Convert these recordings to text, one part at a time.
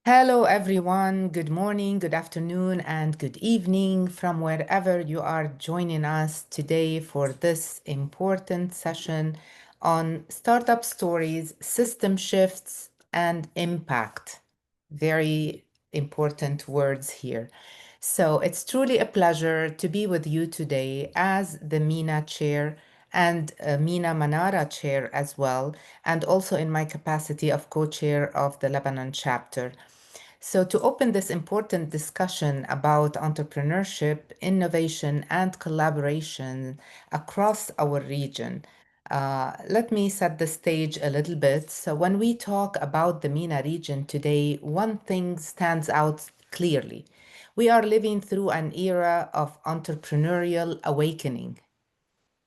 Hello, everyone. Good morning, good afternoon, and good evening from wherever you are joining us today for this important session on startup stories, system shifts, and impact. Very important words here. So it's truly a pleasure to be with you today as the MENA chair and MENA Manara chair as well, and also in my capacity of co-chair of the Lebanon chapter. So, to open this important discussion about entrepreneurship, innovation, and collaboration across our region, let me set the stage a little bit. So, when we talk about the MENA region today, one thing stands out clearly. We are living through an era of entrepreneurial awakening,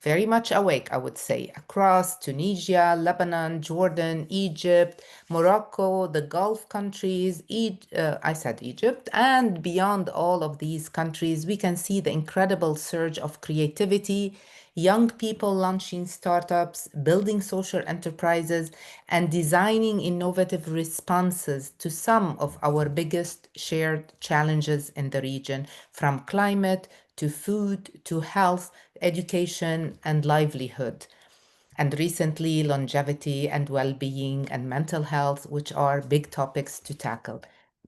very much awake, I would say, across Tunisia, Lebanon, Jordan, Egypt, Morocco, the Gulf countries, I said Egypt, and beyond all of these countries, we can see the incredible surge of creativity, young people launching startups, building social enterprises, and designing innovative responses to some of our biggest shared challenges in the region, from climate to food to health, education, and livelihood. And recently, longevity and well being and mental health, which are big topics to tackle.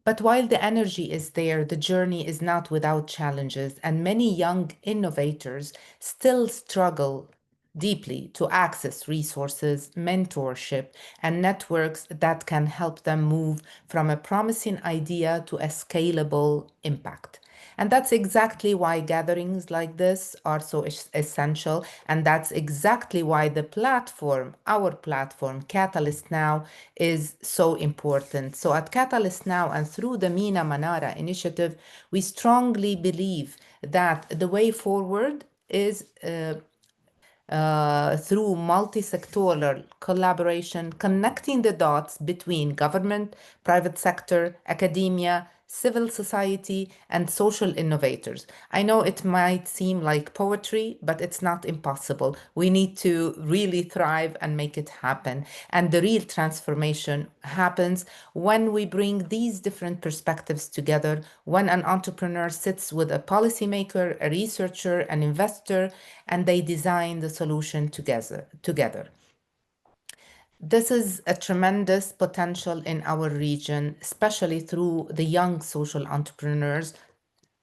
But while the energy is there, the journey is not without challenges, and many young innovators still struggle deeply to access resources, mentorship, and networks that can help them move from a promising idea to a scalable impact. And that's exactly why gatherings like this are so essential. And that's exactly why the platform, our platform, Catalyst Now, is so important. So at Catalyst Now and through the Mina Manara initiative, we strongly believe that the way forward is through multi-sectoral collaboration, connecting the dots between government, private sector, academia, civil society, and social innovators. I know it might seem like poetry, but it's not impossible. We need to really thrive and make it happen. And the real transformation happens when we bring these different perspectives together, when an entrepreneur sits with a policymaker, a researcher, an investor, and they design the solution together. This is a tremendous potential in our region, especially through the young social entrepreneurs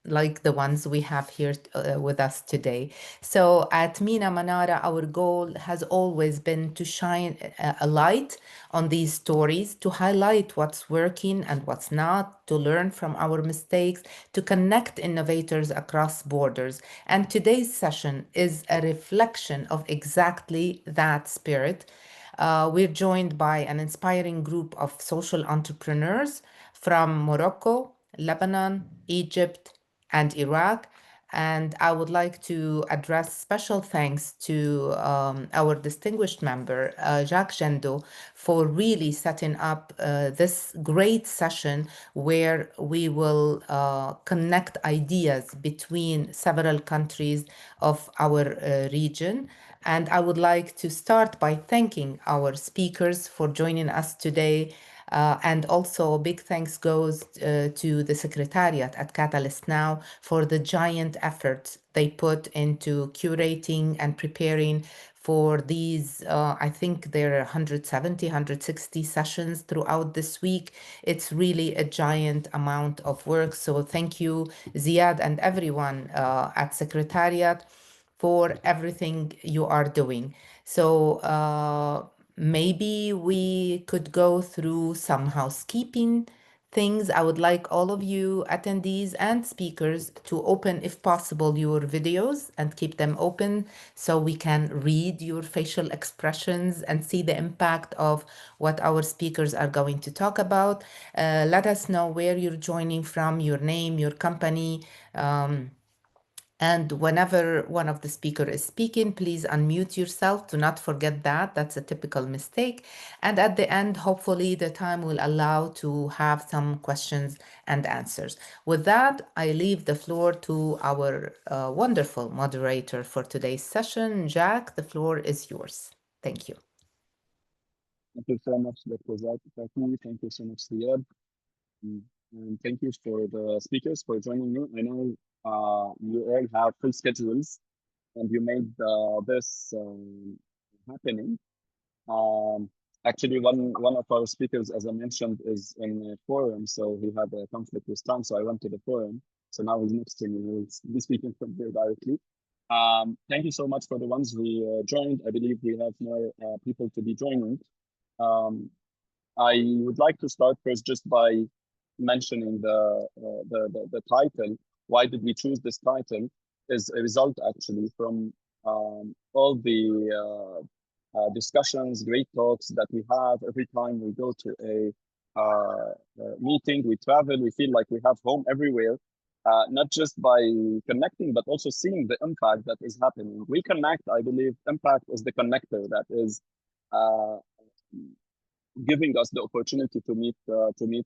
like the ones we have here with us today. So at Mina Manara, our goal has always been to shine a light on these stories, to highlight what's working and what's not, to learn from our mistakes, to connect innovators across borders. And today's session is a reflection of exactly that spirit. We're joined by an inspiring group of social entrepreneurs from Morocco, Lebanon, Egypt, and Iraq. And I would like to address special thanks to our distinguished member, Jacques Gendo, for really setting up this great session where we will connect ideas between several countries of our region. And I would like to start by thanking our speakers for joining us today. And also, big thanks goes to the Secretariat at Catalyst Now for the giant effort they put into curating and preparing for these. I think there are 170, 160 sessions throughout this week. It's really a giant amount of work. So, thank you, Ziad, and everyone at Secretariat for everything you are doing. So maybe we could go through some housekeeping things. I would like all of you attendees and speakers to open, if possible, your videos and keep them open so we can read your facial expressions and see the impact of what our speakers are going to talk about. Let us know where you're joining from, your name, your company. And whenever one of the speaker is speaking, please unmute yourself. Do not forget that. That's a typical mistake. And at the end, hopefully the time will allow to have some questions and answers. With that, I leave the floor to our wonderful moderator for today's session. Jack, the floor is yours. Thank you. Thank you so much, Dr. Zaki. Thank you so much, Riyad. And thank you for the speakers for joining me. I know you all have full schedules and you made this happening. Um, Actually, one of our speakers, as I mentioned, is in a forum, so he had a conflict with time, so I went to the forum. So now he's next to me. He'll be speaking from here directly. Thank you so much for the ones who joined. I believe we have more people to be joining. Um, I would like to start first just by mentioning the title. Why did we choose this title? Is a result actually from all the discussions, great talks that we have every time we go to a meeting, we travel, we feel like we have home everywhere. Not just by connecting, but also seeing the impact that is happening. We connect, I believe, impact is the connector that is uh, giving us the opportunity to meet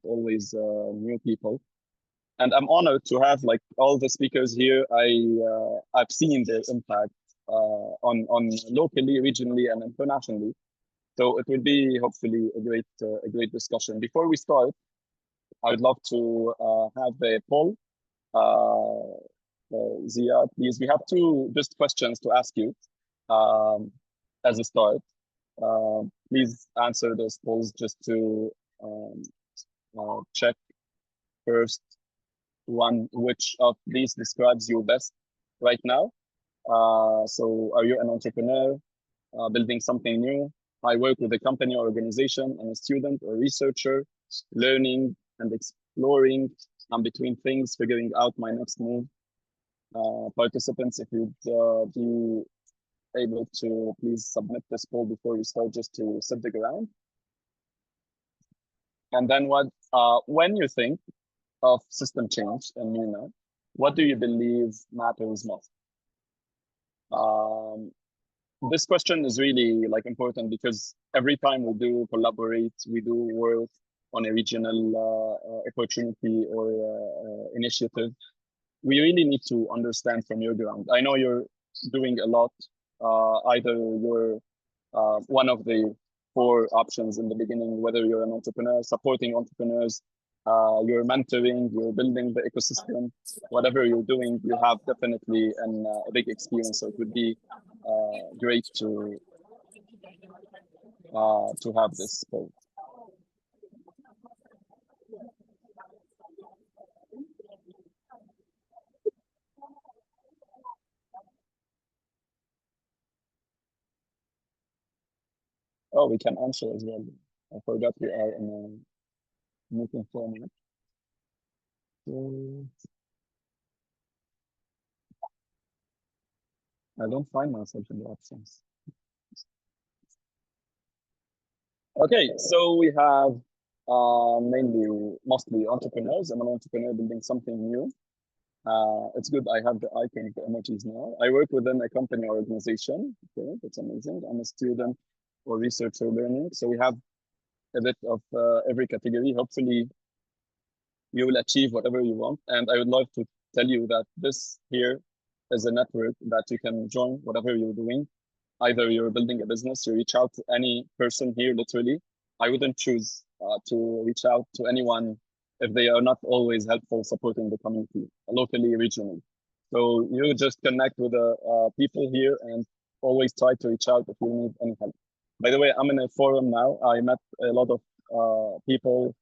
always new people. And I'm honored to have like all the speakers here. I've seen their impact on locally, regionally, and internationally. So it will be hopefully a great discussion. Before we start, I would love to have a poll. Zia, please. We have two just questions to ask you um, as a start. Please answer those polls just to um, check first one which of these describes you best right now. So, are you an entrepreneur building something new? I work with a company or organization. I'm a student or researcher, learning and exploring. I'm between things, figuring out my next move. Participants, if you'd be able to please submit this poll before you start, just to set the ground. And then when you think of system change in MENA, what do you believe matters most? Um, this question is really like important because every time we do collaborate, we do work on a regional opportunity or initiative, we really need to understand from your ground. I know you're doing a lot. Either you're one of the four options in the beginning, whether you're an entrepreneur, supporting entrepreneurs, you're mentoring, you're building the ecosystem, whatever you're doing, you have definitely a big experience. So it would be great to have this poll. Oh, we can answer as well. I forgot we are in a meeting format. So I don't find myself in the options. Okay, so we have mostly entrepreneurs. I'm an entrepreneur building something new. It's good. I have the icon, the emojis now. I work within a company or organization. Okay, that's amazing. I'm a student or researcher learning. So we have a bit of every category. Hopefully, you will achieve whatever you want. And I would love to tell you that this here is a network that you can join whatever you're doing. Either you're building a business, you reach out to any person here, literally. I wouldn't choose to reach out to anyone if they are not always helpful supporting the community, locally, regionally. So you just connect with the people here and always try to reach out if you need any help. By the way, I'm in a forum now. I met a lot of people,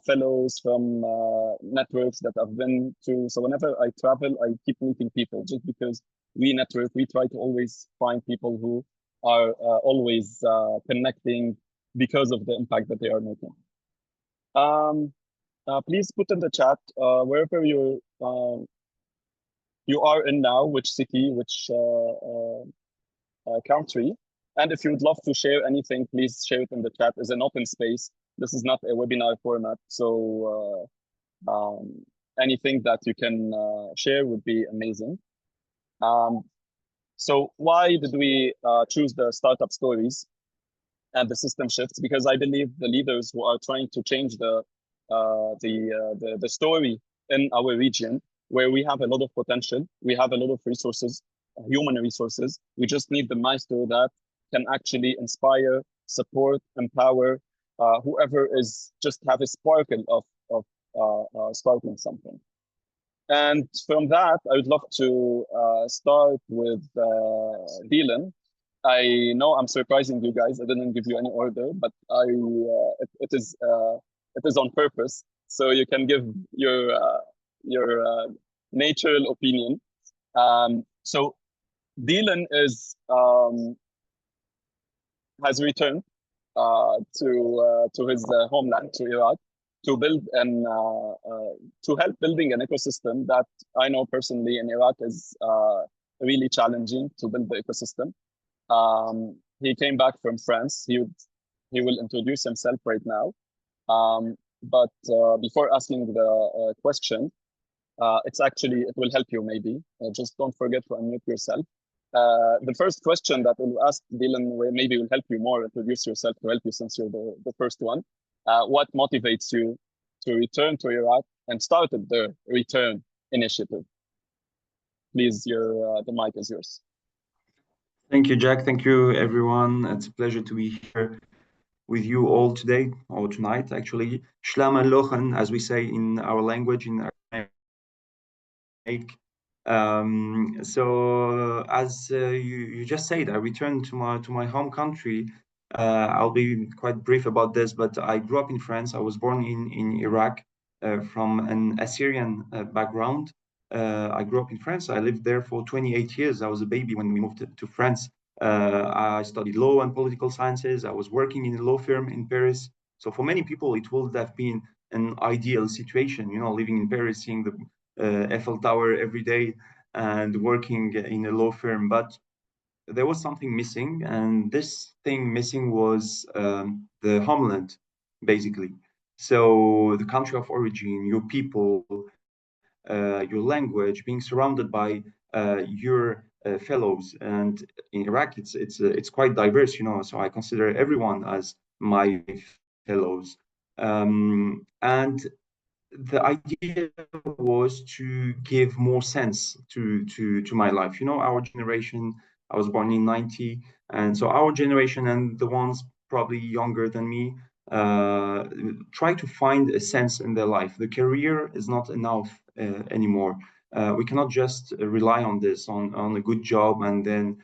fellows from networks that I've been to. So whenever I travel, I keep meeting people just because we network. We try to always find people who are always connecting because of the impact that they are making. Um, Please put in the chat wherever you are in now, which city, which country. And if you would love to share anything, please share it in the chat. It's an open space. This is not a webinar format. So anything that you can share would be amazing. Um, so why did we choose the startup stories and the system shifts? Because I believe the leaders who are trying to change the story in our region, where we have a lot of potential, we have a lot of resources, human resources. We just need the maestro that can actually inspire, support, empower whoever is just have a sparkle of starting something. And from that, I would love to start with Dylan. I know I'm surprising you guys. I didn't give you any order, but it is on purpose, so you can give your natural opinion. So Dylan has returned to his homeland, to Iraq, to build and to help building an ecosystem that I know personally in Iraq is really challenging to build the ecosystem. He came back from France. He will introduce himself right now. But before asking the question, it will help you maybe. Just don't forget to unmute yourself. The first question that we'll ask Dylan maybe will help you more introduce yourself to help you since you're the first one. What motivates you to return to Iraq and started the Return Initiative? Please, the mic is yours. Thank you, Jack. Thank you, everyone. It's a pleasure to be here with you all today, or tonight, actually. Shlama lochen, as we say in our language, in Aramaic. So, as you just said, I returned to my home country. I'll be quite brief about this, but I grew up in France. I was born in Iraq from an Assyrian background. I grew up in France. I lived there for 28 years. I was a baby when we moved to France. I studied law and political sciences. I was working in a law firm in Paris. So for many people, it would have been an ideal situation, living in Paris, seeing the Eiffel Tower every day and working in a law firm. But there was something missing, and this thing missing was the homeland, basically. So the country of origin, your people, your language, being surrounded by your fellows. And in Iraq, it's quite diverse, So I consider everyone as my fellows. And the idea was to give more sense to my life. Our generation, I was born in 90, and so our generation and the ones probably younger than me try to find a sense in their life. The career is not enough anymore. We cannot just rely on this, on a good job and then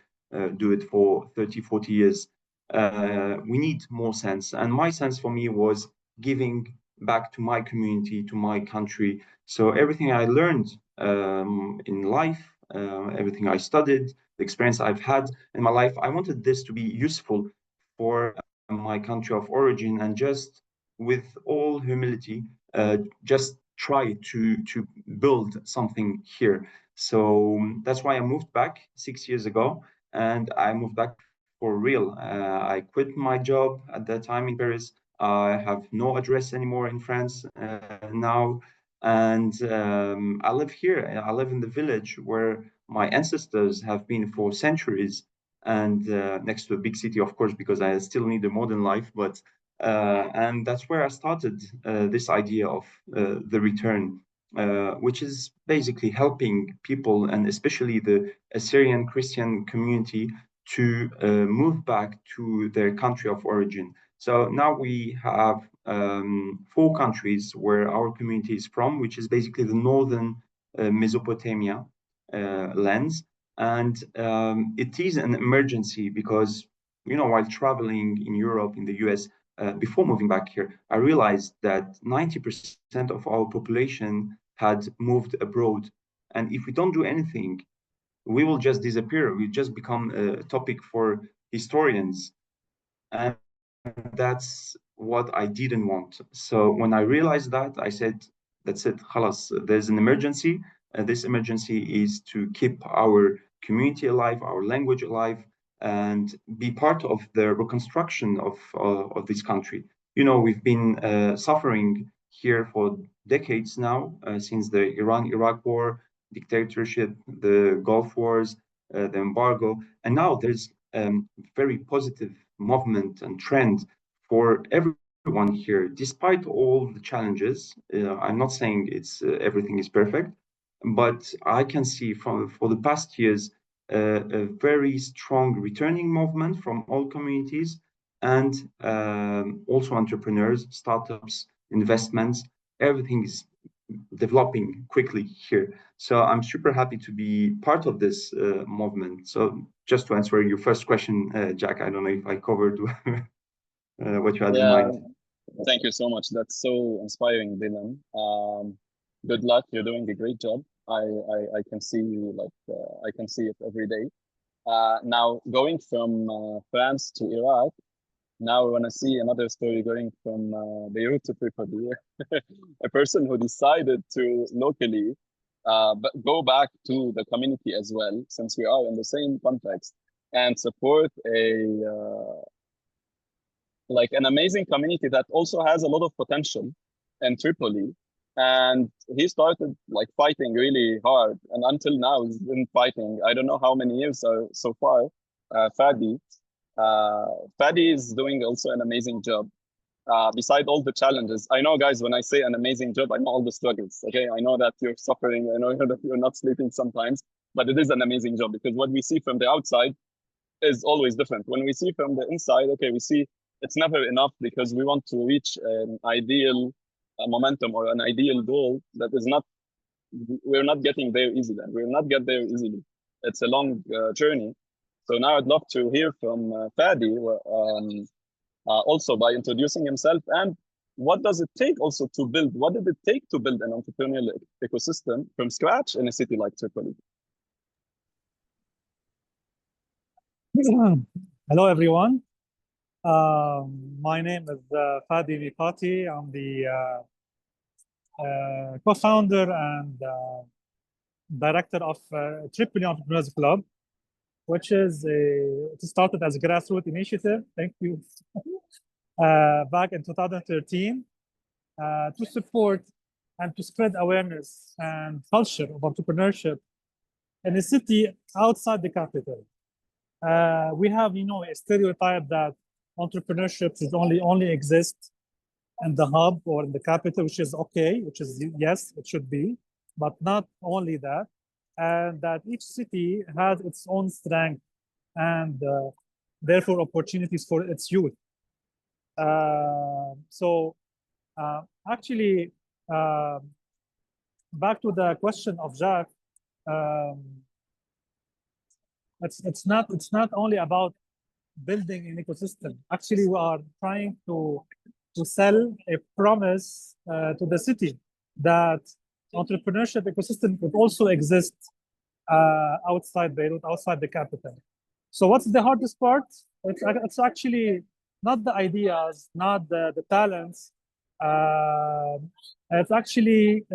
do it for 30, 40 years. We need more sense. And my sense for me was giving back to my community, to my country. So everything I learned in life, everything I studied, the experience I've had in my life, I wanted this to be useful for my country of origin, and just with all humility, just try to build something here. So that's why I moved back 6 years ago, and I moved back for real. I quit my job at that time in Paris. I have no address anymore in France now. And I live here. I live in the village where my ancestors have been for centuries, and next to a big city, of course, because I still need a modern life. But and that's where I started this idea of the return, which is basically helping people, and especially the Assyrian Christian community, to move back to their country of origin. So now we have 4 countries where our community is from, which is basically the northern Mesopotamia lands. And it is an emergency because, while traveling in Europe, in the US, before moving back here, I realized that 90% of our population had moved abroad. And if we don't do anything, we will just disappear. We just become a topic for historians. And that's what I didn't want. So when I realized that, I said, that's it, halas, there's an emergency. This emergency is to keep our community alive, our language alive, and be part of the reconstruction of this country. We've been suffering here for decades now, since the Iran-Iraq war, dictatorship, the Gulf Wars, the embargo, and now there's very positive movement and trend for everyone here, despite all the challenges. I'm not saying it's everything is perfect, but I can see for the past years a very strong returning movement from all communities, and also entrepreneurs, startups, investments. everything is developing quickly here. So I'm super happy to be part of this movement. So just to answer your first question, Jack, I don't know if I covered what you had in Yeah, mind. thank you so much. That's so inspiring, Dylan. Good luck. You're doing a great job. I can see you I can see it every day. Now going from France to Iraq, now we want to see another story going from Beirut to Tripoli. A person who decided to locally but go back to the community as well, since we are in the same context, and support an amazing community that also has a lot of potential in Tripoli. And he started like fighting really hard, and until now he's been fighting. I don't know how many years so far. Fadi, uh, Fadi is doing also an amazing job. Beside all the challenges, I know, guys, when I say an amazing job, I know all the struggles. Okay, I know that you're suffering. I know that you're not sleeping sometimes, but it is an amazing job because what we see from the outside is always different. When we see from the inside, okay, we see it's never enough because we want to reach an ideal momentum or an ideal goal that is not, we're not getting there easily. We'll not get there easily. It's a long journey. So now I'd love to hear from Fadi also by introducing himself and what does it take also to build, what did it take to build an entrepreneurial ecosystem from scratch in a city like Tripoli? Hello, everyone. My name is Fadi Mikati. I'm the co-founder and director of Tripoli Entrepreneurs Club, which is it started as a grassroots initiative. Thank you. Back in 2013 to support and to spread awareness and culture of entrepreneurship in a city outside the capital. We have, a stereotype that entrepreneurship is only exists in the hub or in the capital, which is okay, which is yes, it should be, but not only that, and that each city has its own strength and therefore opportunities for its youth. Actually, back to the question of Jack. It's not only about building an ecosystem. Actually, we are trying to sell a promise to the city that entrepreneurship ecosystem could also exist outside Beirut, outside the capital. So what's the hardest part? It's actually not the ideas, not the talents. It's actually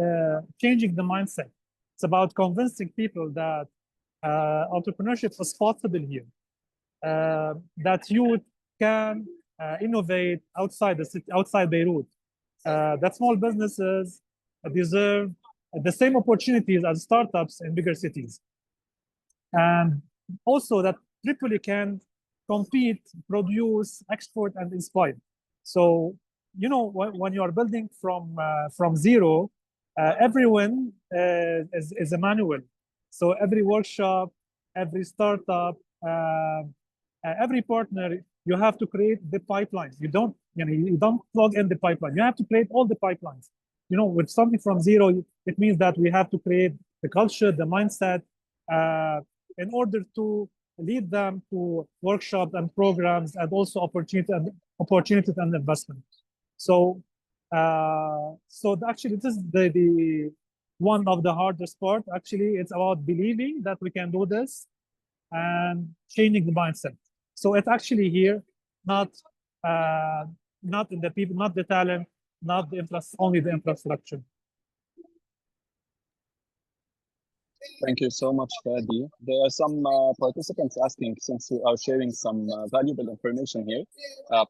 changing the mindset. It's about convincing people that entrepreneurship is possible here, that youth can innovate outside the city, outside Beirut, that small businesses deserve the same opportunities as startups in bigger cities, and also that Tripoli can compete, produce, export, and inspire. So, when you are building from zero, every win is a manual. So every workshop, every startup, every partner, you have to create the pipeline. You don't plug in the pipeline. You have to create all the pipelines. With something from zero, it means that we have to create the culture, the mindset, in order to lead them to workshops and programs, and also opportunities and investment. So, actually, this is the one of the hardest part. Actually, it's about believing that we can do this and changing the mindset. So it's actually here, not in the people, not the talent, not only the infrastructure. Thank you so much, Fadi. There are some participants asking, since we are sharing some valuable information here,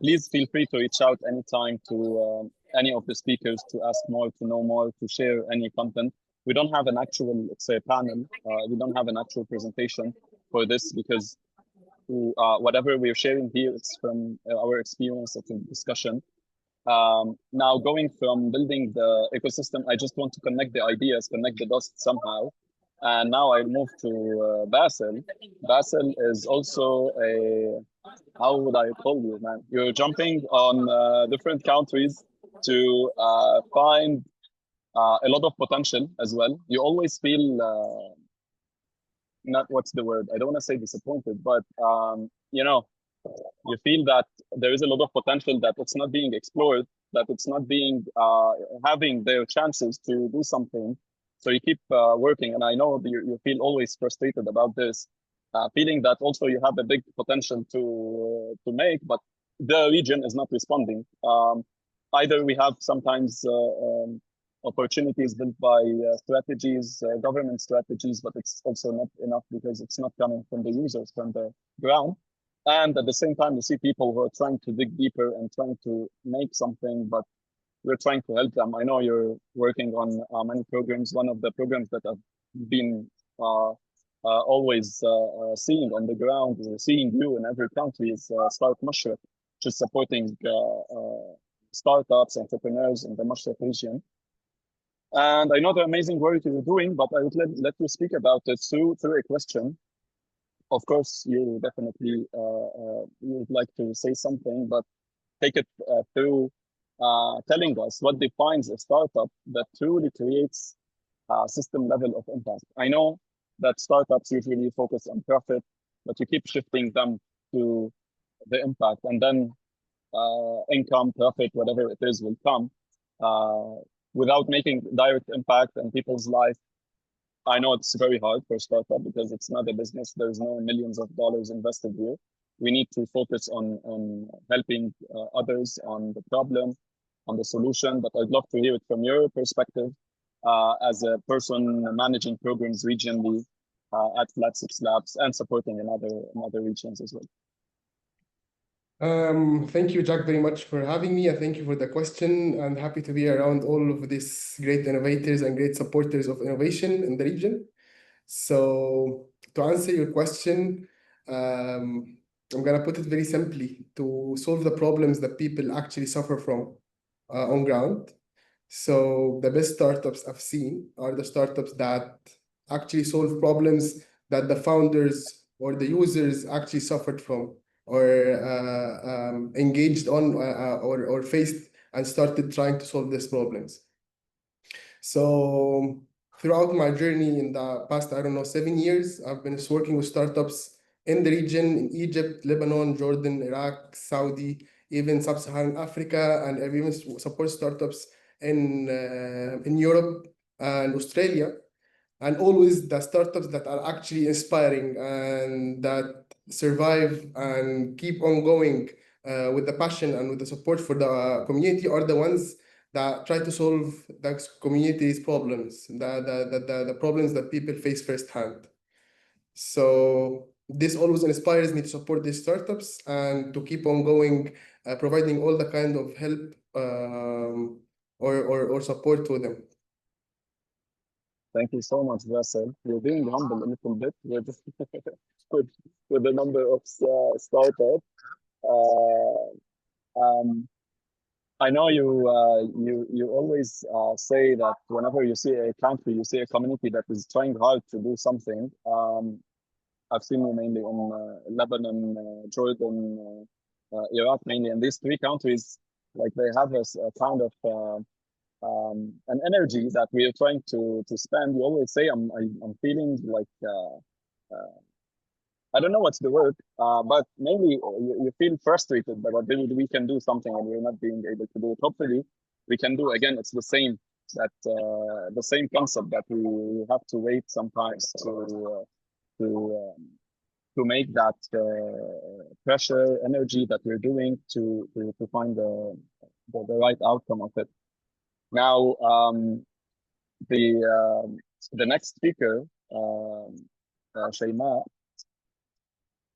please feel free to reach out anytime to any of the speakers to ask more, to know more, to share any content. We don't have an actual, let's say, panel. We don't have an actual presentation for this because whatever we're sharing here, it's from our experience of the discussion. Now, going from building the ecosystem, I just want to connect the ideas, connect the dots somehow. And now I move to Basel. Basel is also how would I call you, man? You're jumping on different countries to find a lot of potential as well. You always feel not, what's the word? I don't want to say disappointed, but you know, you feel that there is a lot of potential that it's not being explored, that it's not being having their chances to do something. So you keep working, and I know you feel always frustrated about this, feeling that also you have a big potential to make, but the region is not responding. Either we have sometimes opportunities built by strategies, government strategies, but it's also not enough because it's not coming from the users, from the ground. And at the same time, you see people who are trying to dig deeper and trying to make something, but we're trying to help them. I know you're working on many programs. One of the programs that I've been always seeing on the ground, seeing you in every country, is Start Mashrek, which is supporting startups, entrepreneurs in the Mashrek region. And I know the amazing work you're doing, but I would let you speak about it through a question. Of course, you definitely you would like to say something, but take it through telling us what defines a startup that truly creates a system level of impact. I know that startups usually focus on profit, but you keep shifting them to the impact, and then income, profit, whatever it is, will come without making direct impact on people's life. I know it's very hard for a startup because it's not a business. There's no millions of dollars invested here. We need to focus on helping others, on the problem, on the solution. But I'd love to hear it from your perspective as a person managing programs regionally at Flat Six Labs and supporting in other regions as well. Thank you, Jack, very much for having me, and thank you for the question. I'm happy to be around all of these great innovators and great supporters of innovation in the region. So to answer your question, I'm going to put it very simply: to solve the problems that people actually suffer from on ground. So the best startups I've seen are the startups that actually solve problems that the founders or the users actually suffered from, or engaged on, or faced and started trying to solve these problems. So throughout my journey in the past, I don't know, 7 years, I've been working with startups in the region, in Egypt, Lebanon, Jordan, Iraq, Saudi, even Sub-Saharan Africa, and I've even support startups in Europe and Australia. And always the startups that are actually inspiring and that survive and keep on going with the passion and with the support for the community are the ones that try to solve the community's problems, the problems that people face firsthand. So this always inspires me to support these startups and to keep on going, providing all the kind of help or support to them. Thank you so much, Vassel. You're being humble a little bit with with the number of startups. I know you always say that whenever you see a country, you see a community that is trying hard to do something. I've seen you mainly in Lebanon, Jordan, Iraq mainly, and these three countries, like they have a kind of an energy that we are trying to spend. You always say, I'm feeling like I don't know what's the word, but mainly you feel frustrated that we can do something and we're not being able to do it. Hopefully, we can do again. It's the same concept that we have to wait sometimes to make that pressure energy that we're doing to find the right outcome of it. Now, the next speaker, Shayma.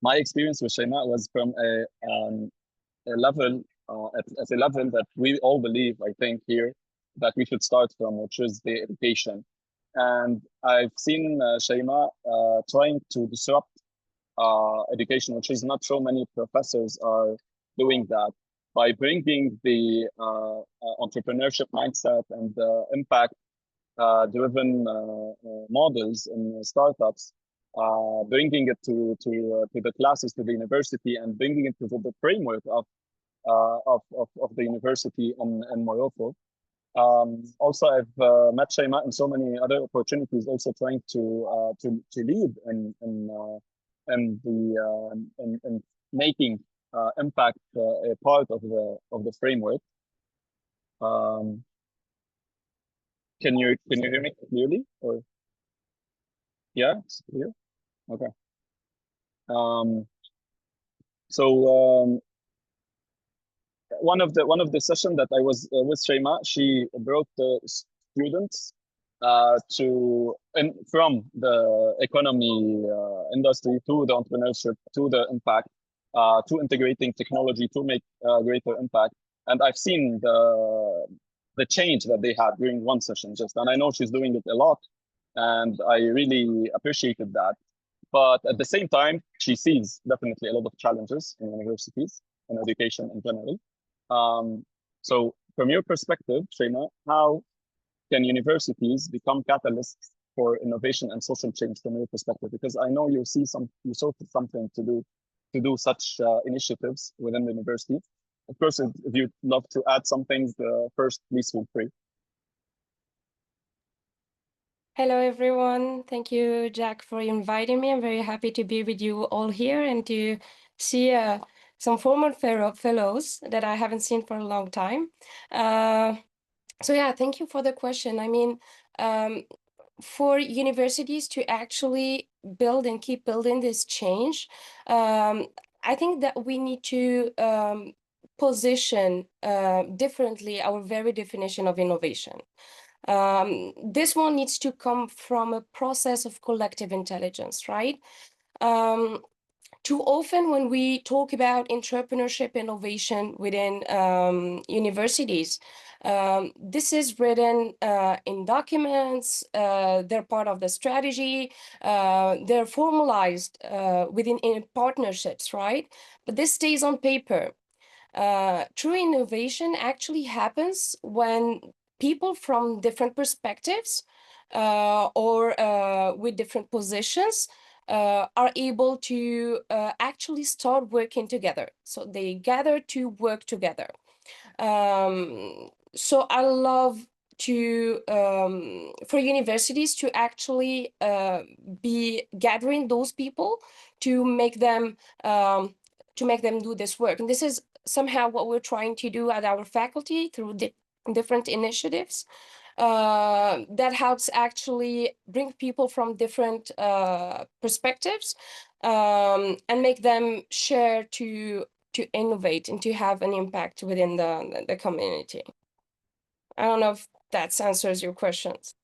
My experience with Shayma was from a level at a level that we all believe, I think, here that we should start from, which is the education. And I've seen Shayma trying to disrupt education, which is not so many professors are doing that, by bringing the entrepreneurship mindset and the impact driven models in startups, bringing it to the classes, to the university, and bringing it to the framework of the university in Morocco. Also, I've met Shaima in so many other opportunities, also trying to lead in making impact a part of the framework. Can you hear me clearly? Or yeah, it's clear. Okay. So one of the session that I was with Shaima, she brought the students from the economy industry to the entrepreneurship, to the impact, to integrating technology to make greater impact. And I've seen the change that they had during one session and I know she's doing it a lot, and I really appreciated that. But at the same time, she sees definitely a lot of challenges in universities and education in general. So from your perspective, Shaima, how can universities become catalysts for innovation and social change from your perspective? Because I know you saw something to do such initiatives within the university. Of course, if you'd love to add something first, please feel free. Hello, everyone. Thank you, Jack, for inviting me. I'm very happy to be with you all here and to see some former fellows that I haven't seen for a long time. So yeah, thank you for the question. I mean, for universities to actually build and keep building this change, I think that we need to position differently our very definition of innovation. This one needs to come from a process of collective intelligence, right? Too often when we talk about entrepreneurship innovation within universities, this is written in documents, they're part of the strategy, they're formalized within partnerships, right? But this stays on paper. True innovation actually happens when people from different perspectives or with different positions are able to actually start working together. So they gather to work together. So I love to for universities to actually be gathering those people to make them do this work. And this is somehow what we're trying to do at our faculty through different initiatives that helps actually bring people from different perspectives and make them share to innovate and to have an impact within the community. I don't know if that answers your questions.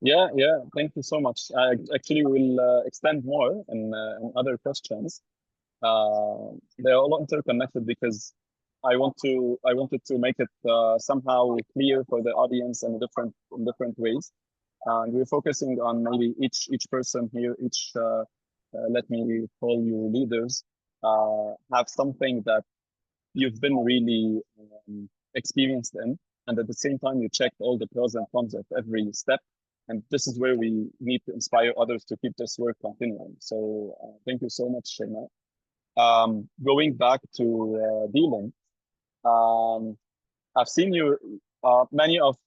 Yeah, thank you so much. I actually will extend more in other questions. They're all interconnected because I wanted to make it somehow clear for the audience in different ways. And we're focusing on maybe each person here, let me call you leaders, have something that you've been really experienced in, and at the same time you checked all the pros and cons of every step. And this is where we need to inspire others to keep this work continuing. So thank you so much, Shaima. Going back to Dylan, I've seen many of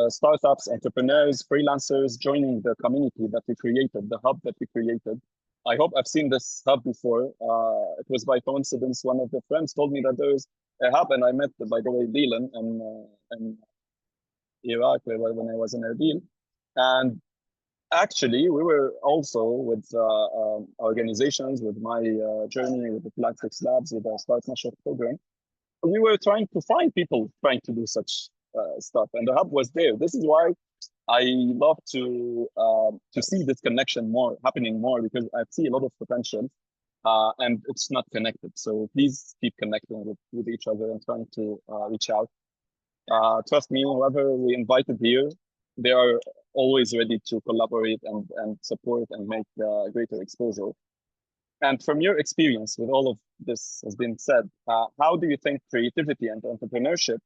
startups, entrepreneurs, freelancers joining the community that we created, the hub that we created. I hope I've seen this hub before. It was by coincidence. One of the friends told me that there's a hub, and I met, by the way, Dylan in Iraq when I was in Erbil. And actually, we were also with organizations, with my journey with the Plastics Labs, with our Start Nashor program. We were trying to find people trying to do such stuff, and the hub was there. This is why I love to see this connection happening more, because I see a lot of potential, and it's not connected. So please keep connecting with each other and trying to reach out. Trust me, whoever we invited here, they are always ready to collaborate and support and make greater exposure. And from your experience with all of this has been said, how do you think creativity and entrepreneurship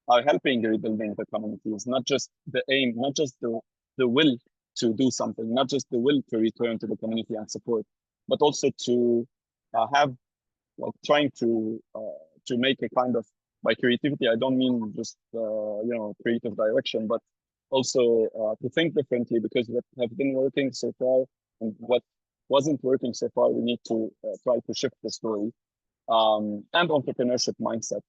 are helping rebuilding the communities? Not just the aim, not just the will to do something, not just the will to return to the community and support, but also to trying to make a kind of by creativity, I don't mean just creative direction, but also to think differently, because what have been working so far and what wasn't working so far, we need to try to shift the story. And entrepreneurship mindset.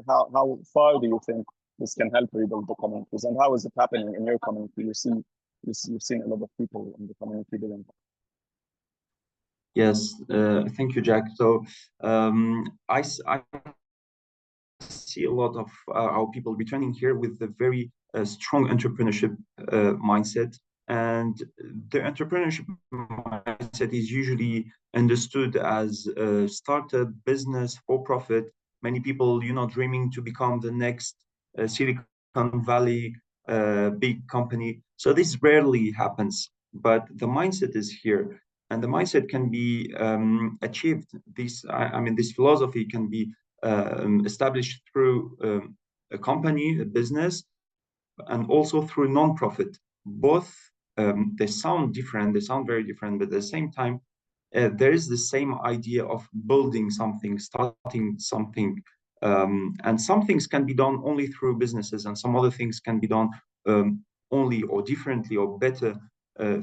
How far do you think this can help rebuild the communities, and how is it happening in your community? You've seen a lot of people in the community doing that. Yes, thank you, Jack. So I see a lot of our people returning here with a very strong entrepreneurship mindset. And the entrepreneurship mindset is usually understood as a startup business for profit. Many people, dreaming to become the next Silicon Valley big company. So this rarely happens, but the mindset is here, and the mindset can be achieved. This philosophy can be established through a company, a business, and also through non-profit. Both they sound different, they sound very different, but at the same time, there is the same idea of building something, starting something, and some things can be done only through businesses, and some other things can be done only or differently or better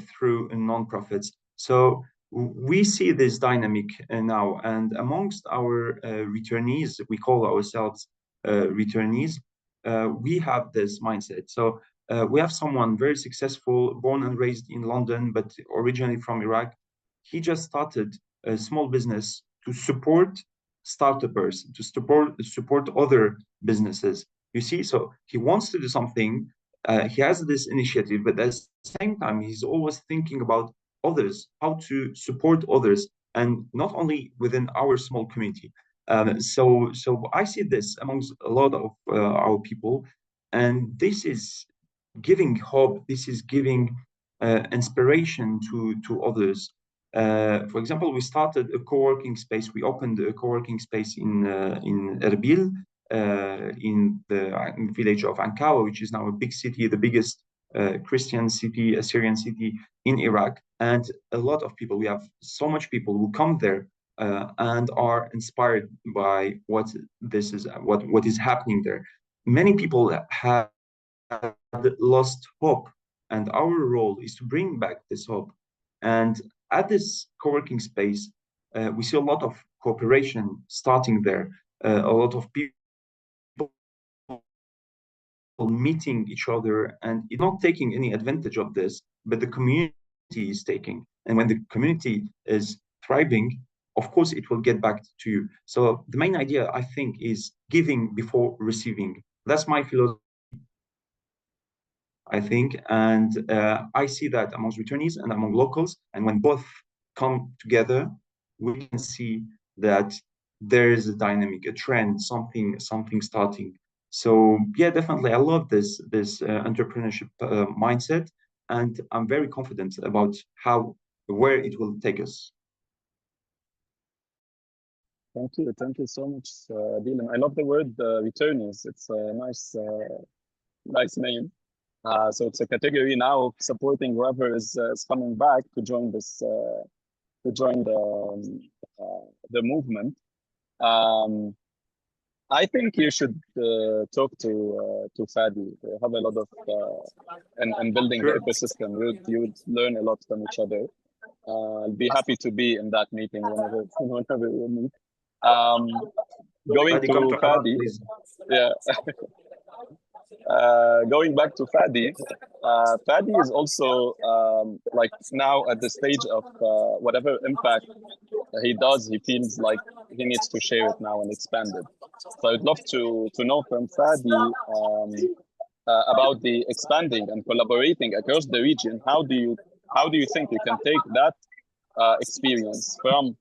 through non-profits. So we see this dynamic now, and amongst our returnees, we call ourselves returnees, we have this mindset. So we have someone very successful, born and raised in London, but originally from Iraq. He just started a small business to support startups, to support other businesses. You see, so he wants to do something. He has this initiative, but at the same time, he's always thinking about others, how to support others, and not only within our small community. So I see this amongst a lot of our people, and this is giving hope. This is giving inspiration to others. For example, we started a co-working space. We opened a co-working space in Erbil, in the village of Ankawa, which is now a big city, the biggest Christian city, Assyrian city in Iraq. And a lot of people, we have so much people who come there and are inspired by what is happening there. Many people have lost hope, and our role is to bring back this hope. And at this co-working space, we see a lot of cooperation starting there, a lot of people meeting each other, and it's not taking any advantage of this, but the community is taking. And when the community is thriving, of course, it will get back to you. So the main idea, I think, is giving before receiving. That's my philosophy, I think, and I see that amongst returnees and among locals. And when both come together, we can see that there is a dynamic, a trend, something starting. So yeah, definitely, I love this entrepreneurship mindset, and I'm very confident about where it will take us. Thank you so much, Dylan. I love the word returnees. It's a nice name. So it's a category now supporting whoever is coming back to join this to join the movement. I think you should talk to Fadi. They have a lot of and building the ecosystem. You would learn a lot from each other. I'll be happy to be in that meeting whenever we meet. Going to Fadi, yeah. Going back to Fadi, Fadi is also like now at the stage of whatever impact he does, he feels like he needs to share it now and expand it. So I'd love to know from Fadi about the expanding and collaborating across the region. How do you think you can take that experience from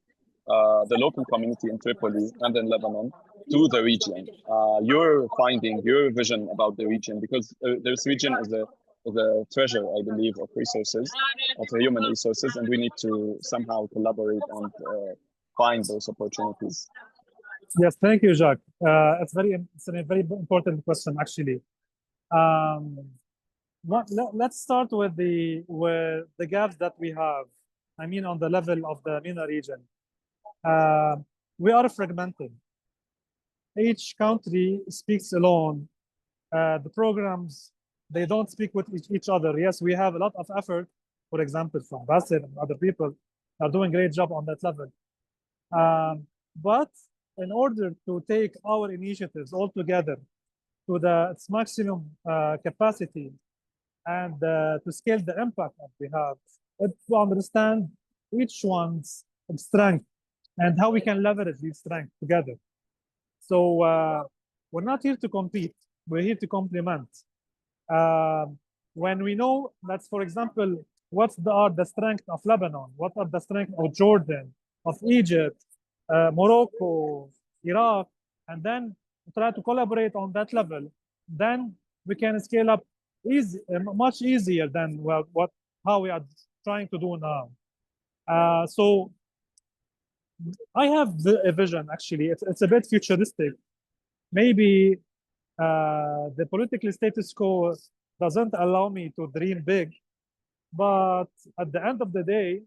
the local community in Tripoli and in Lebanon to the region? Your finding, your vision about the region, because this region is a treasure, I believe, of resources, of human resources, and we need to somehow collaborate and find those opportunities. Yes, thank you, Jacques. It's a very important question, actually. Let's start with the gaps that we have. I mean, on the level of the MENA region, we are fragmented. each country speaks alone. The programs, they don't speak with each other. Yes, we have a lot of effort, for example, from Basil and other people are doing a great job on that level. But in order to take our initiatives all together to its maximum capacity and to scale the impact that we have, to understand each one's strength and how we can leverage these strengths together. So we're not here to compete, we're here to complement. When we know that, for example, what are the strengths of Lebanon, what are the strengths of Jordan, of Egypt, Morocco, Iraq, and then try to collaborate on that level, then we can scale up much easier than how we are trying to do now. So I have a vision, actually. It's a bit futuristic. Maybe the political status quo doesn't allow me to dream big, but at the end of the day,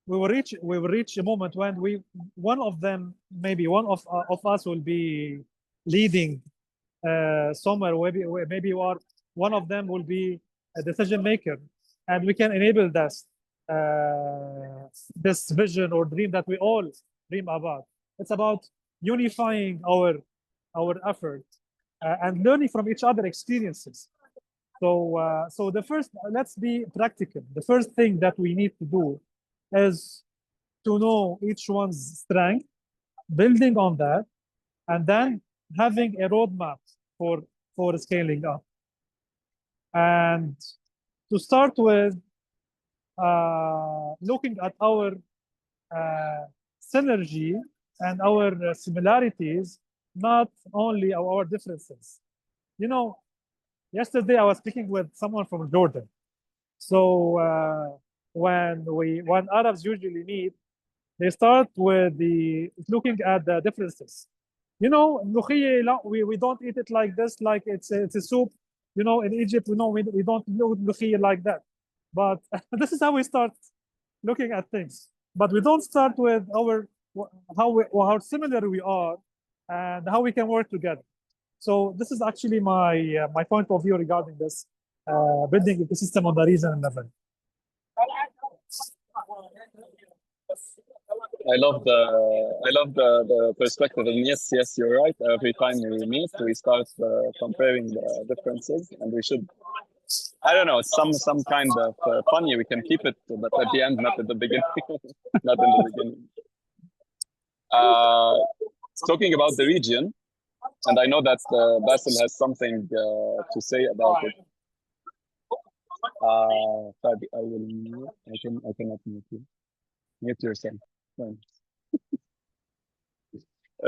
we will reach a moment when one of us will be leading somewhere, maybe one of them will be a decision maker, and we can enable this vision or dream that we all dream about. It's about unifying our efforts and learning from each other experiences. So the first, let's be practical. The first thing that we need to do is to know each one's strength, building on that, and then having a roadmap for scaling up. And to start with, looking at our synergy and our similarities, not only our differences. You know, yesterday I was speaking with someone from Jordan. So when Arabs usually meet, they start with looking at the differences. You know, we don't eat it like this, like it's a soup. You know, in Egypt, we don't do mlokhiyeh like that. But this is how we start looking at things. But we don't start with how similar we are and how we can work together. So this is actually my point of view regarding this building ecosystem on the region level. I love the perspective, and yes, you're right. Every time we meet, we start comparing the differences, and we should. I don't know, some kind of funny. We can keep it, but at the end, not at the beginning. Not in the beginning. Talking about the region, and I know that Basil has something to say about it. Fadi, I will mute. I cannot mute you. Mute yourself. Fine.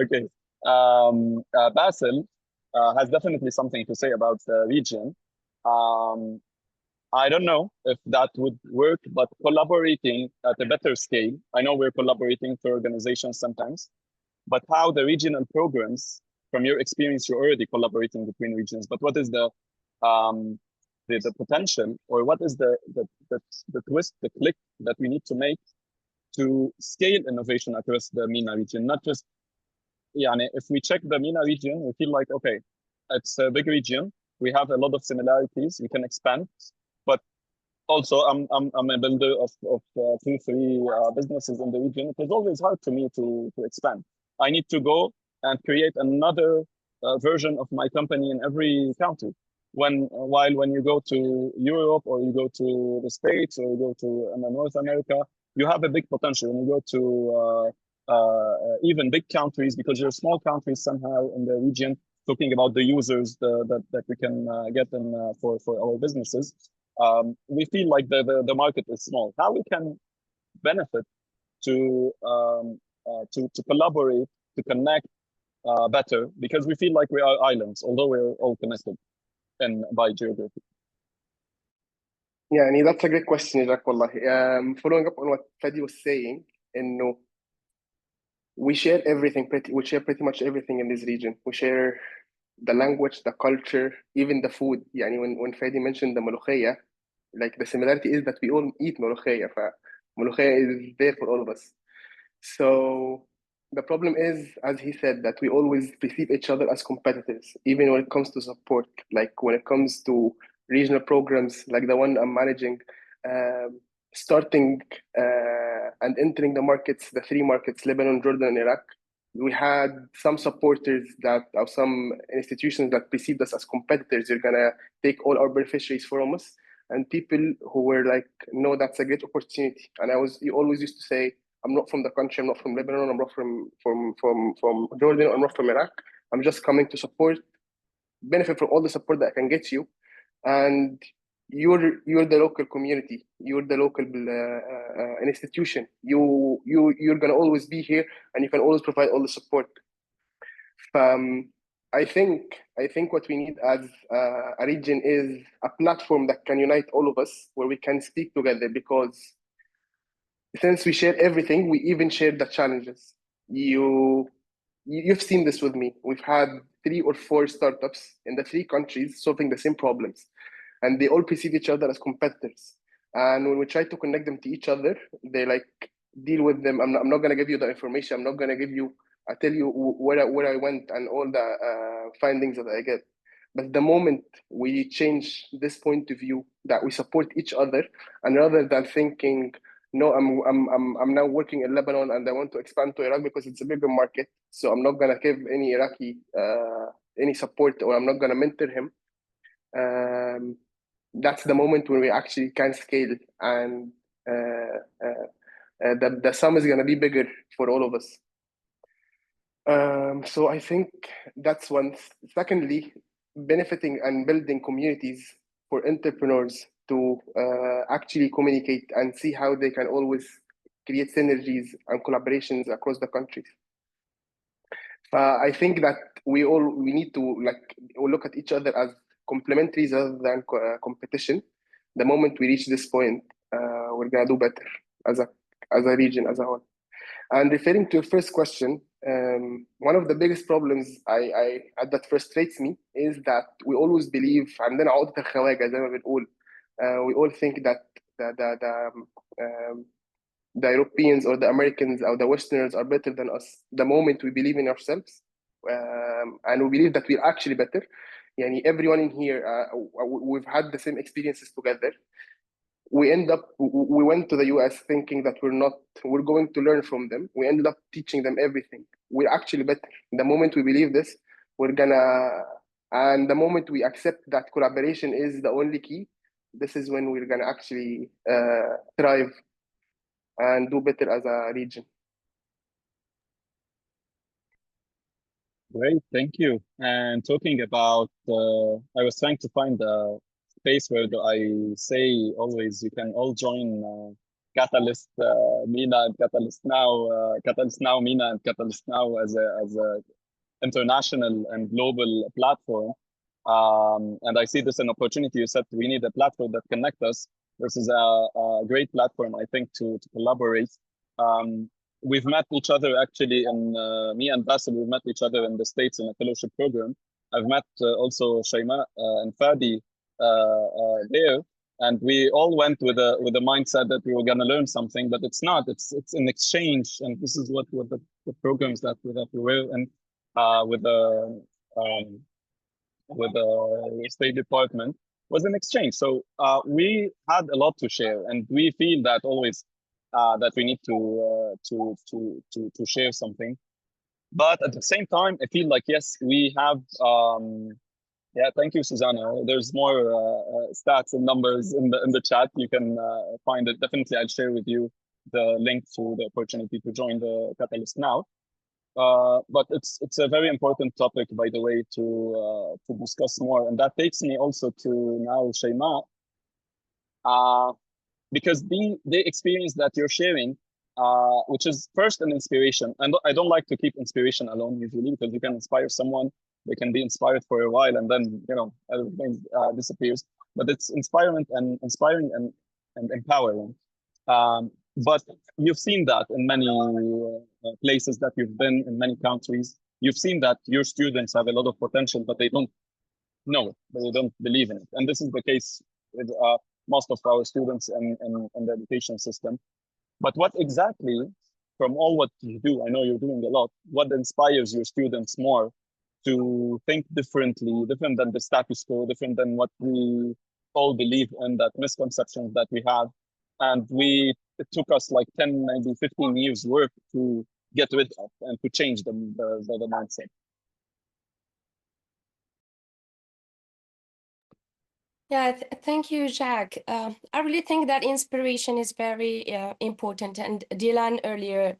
Okay. Basil has definitely something to say about the region. I don't know if that would work, but collaborating at a better scale. I know we're collaborating for organizations sometimes, but how the regional programs, from your experience, you're already collaborating between regions, but what is the potential, or what is the twist, the click that we need to make to scale innovation across the MENA region? Not just, if we check the MENA region, we feel like, okay, it's a big region. We have a lot of similarities. We can expand, but also I'm a builder of 2-3 businesses in the region. It was always hard for me to expand. I need to go and create another version of my company in every country. While when you go to Europe, or you go to the States, or you go to North America, you have a big potential. When you go to even big countries, because you're small countries somehow in the region, talking about the users that we can get in for our businesses, we feel like the market is small. How we can benefit to collaborate, to connect better, because we feel like we are islands, although we're all connected by geography. Yeah, that's a great question, Jack. Following up on what Fadi was saying, and we share everything. We share pretty much everything in this region. We share the language, the culture, even the food. When Fadi mentioned the molokhiyeh, like the similarity is that we all eat molokhiyeh. Molokhiyeh is there for all of us. So The problem is, as he said, that we always perceive each other as competitors, even when it comes to support. Like when it comes to regional programs, like the one I'm managing, um, starting and entering the markets, the three markets, Lebanon, Jordan, and Iraq. We had some supporters that, or some institutions that perceived us as competitors. You're gonna take all our beneficiaries from us, and people who were like, no, that's a great opportunity. And you always used to say, I'm not from the country, I'm not from Lebanon, I'm not from Jordan, I'm not from Iraq. I'm just coming to support, benefit from all the support that I can get you. And you're the local community, you're the local institution. You're gonna always be here, and you can always provide all the support. I think what we need as a region is a platform that can unite all of us, where we can speak together, because since we share everything, we even share the challenges. You've seen this with me. We've had 3 or 4 startups in the 3 countries solving the same problems, and they all perceive each other as competitors. And when we try to connect them to each other, they like, deal with them. I'm not gonna give you the information. I'm not gonna give you. I tell you where I went and all the findings that I get. But the moment we change this point of view, that we support each other, and rather than thinking, no, I'm now working in Lebanon and I want to expand to Iraq because it's a bigger market, so I'm not gonna give any Iraqi any support, or I'm not gonna mentor him. That's the moment when we actually can scale, and the sum is gonna be bigger for all of us. So I think that's one. Secondly, benefiting and building communities for entrepreneurs to actually communicate and see how they can always create synergies and collaborations across the countries. I think that we need to look at each other as complementaries rather than competition. The moment we reach this point, we're gonna do better as a region as a whole. And referring to your first question, one of the biggest problems that frustrates me is that we always believe عندنا عقدة الخواجة زي ما بنقول. We all think that the Europeans or the Americans or the Westerners are better than us. The moment we believe in ourselves, and we believe that we're actually better, يعني everyone in here, we've had the same experiences together. We went to the US thinking that we're going to learn from them. We ended up teaching them everything. We're actually better. The moment we believe this, and the moment we accept that collaboration is the only key, this is when we're gonna actually thrive and do better as a region. Great, thank you. And talking about, I was trying to find a space where I say always you can all join Catalyst MENA and Catalyst Now MENA and Catalyst Now as a international and global platform. And I see this an opportunity. You said we need a platform that connects us. This is a great platform, I think, to collaborate. We've met each other actually, and me and Basil, we've met each other in the States in a fellowship program. I've met also Shaima and Fadi there, and we all went with a mindset that we were going to learn something, but it's not. It's an exchange, and this is what the programs that we were in with the State Department was an exchange. So we had a lot to share, and we feel that always that we need to share something. But at the same time, I feel like, yes, we have. Yeah, thank you, Susanna. There's more stats and numbers in the chat. You can find it. Definitely, I'll share with you the link to the opportunity to join the Catalyst Now. But it's a very important topic, by the way, to discuss more. And that takes me also to now Shaima, because the experience that you're sharing, which is first an inspiration. And I don't like to keep inspiration alone usually, because you can inspire someone, they can be inspired for a while, and then everything disappears. But it's inspiring and empowering. But you've seen that in many places that you've been, in many countries. You've seen that your students have a lot of potential, but they don't know it, they don't believe in it. And this is the case with most of our students in the education system. But what exactly from all what you do, I know you're doing a lot, what inspires your students more to think differently, different than the status quo, different than what we all believe in, that misconceptions that we have. And it took us like 10, maybe 15 years work to get rid of and to change the mindset. Yeah, thank you, Jack. I really think that inspiration is very important. And Dylan earlier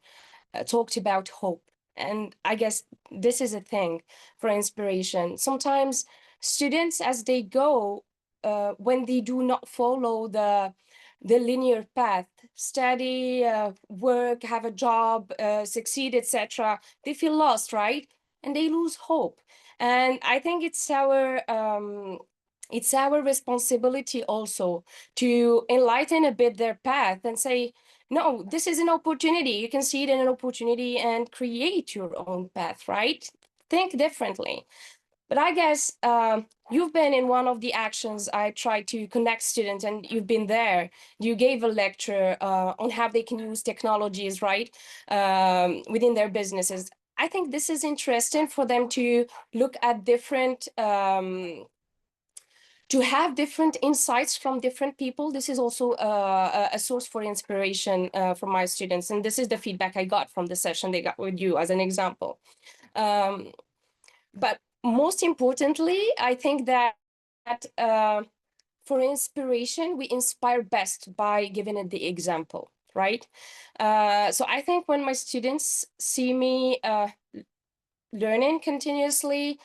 talked about hope. And I guess this is a thing for inspiration. Sometimes students, as they go, when they do not follow the linear path, study, work, have a job, succeed, etc., they feel lost, right? And they lose hope. And I think it's our responsibility also to enlighten a bit their path and say, no, this is an opportunity. You can see it in an opportunity and create your own path, right? Think differently. But I guess you've been in one of the actions I tried to connect students, and you've been there. You gave a lecture on how they can use technologies, right, within their businesses. I think this is interesting for them to look at different to have different insights from different people. This is also a source for inspiration for my students. And this is the feedback I got from the session they got with you as an example. But most importantly, I think that for inspiration, we inspire best by giving it the example, right? So I think when my students see me learning continuously,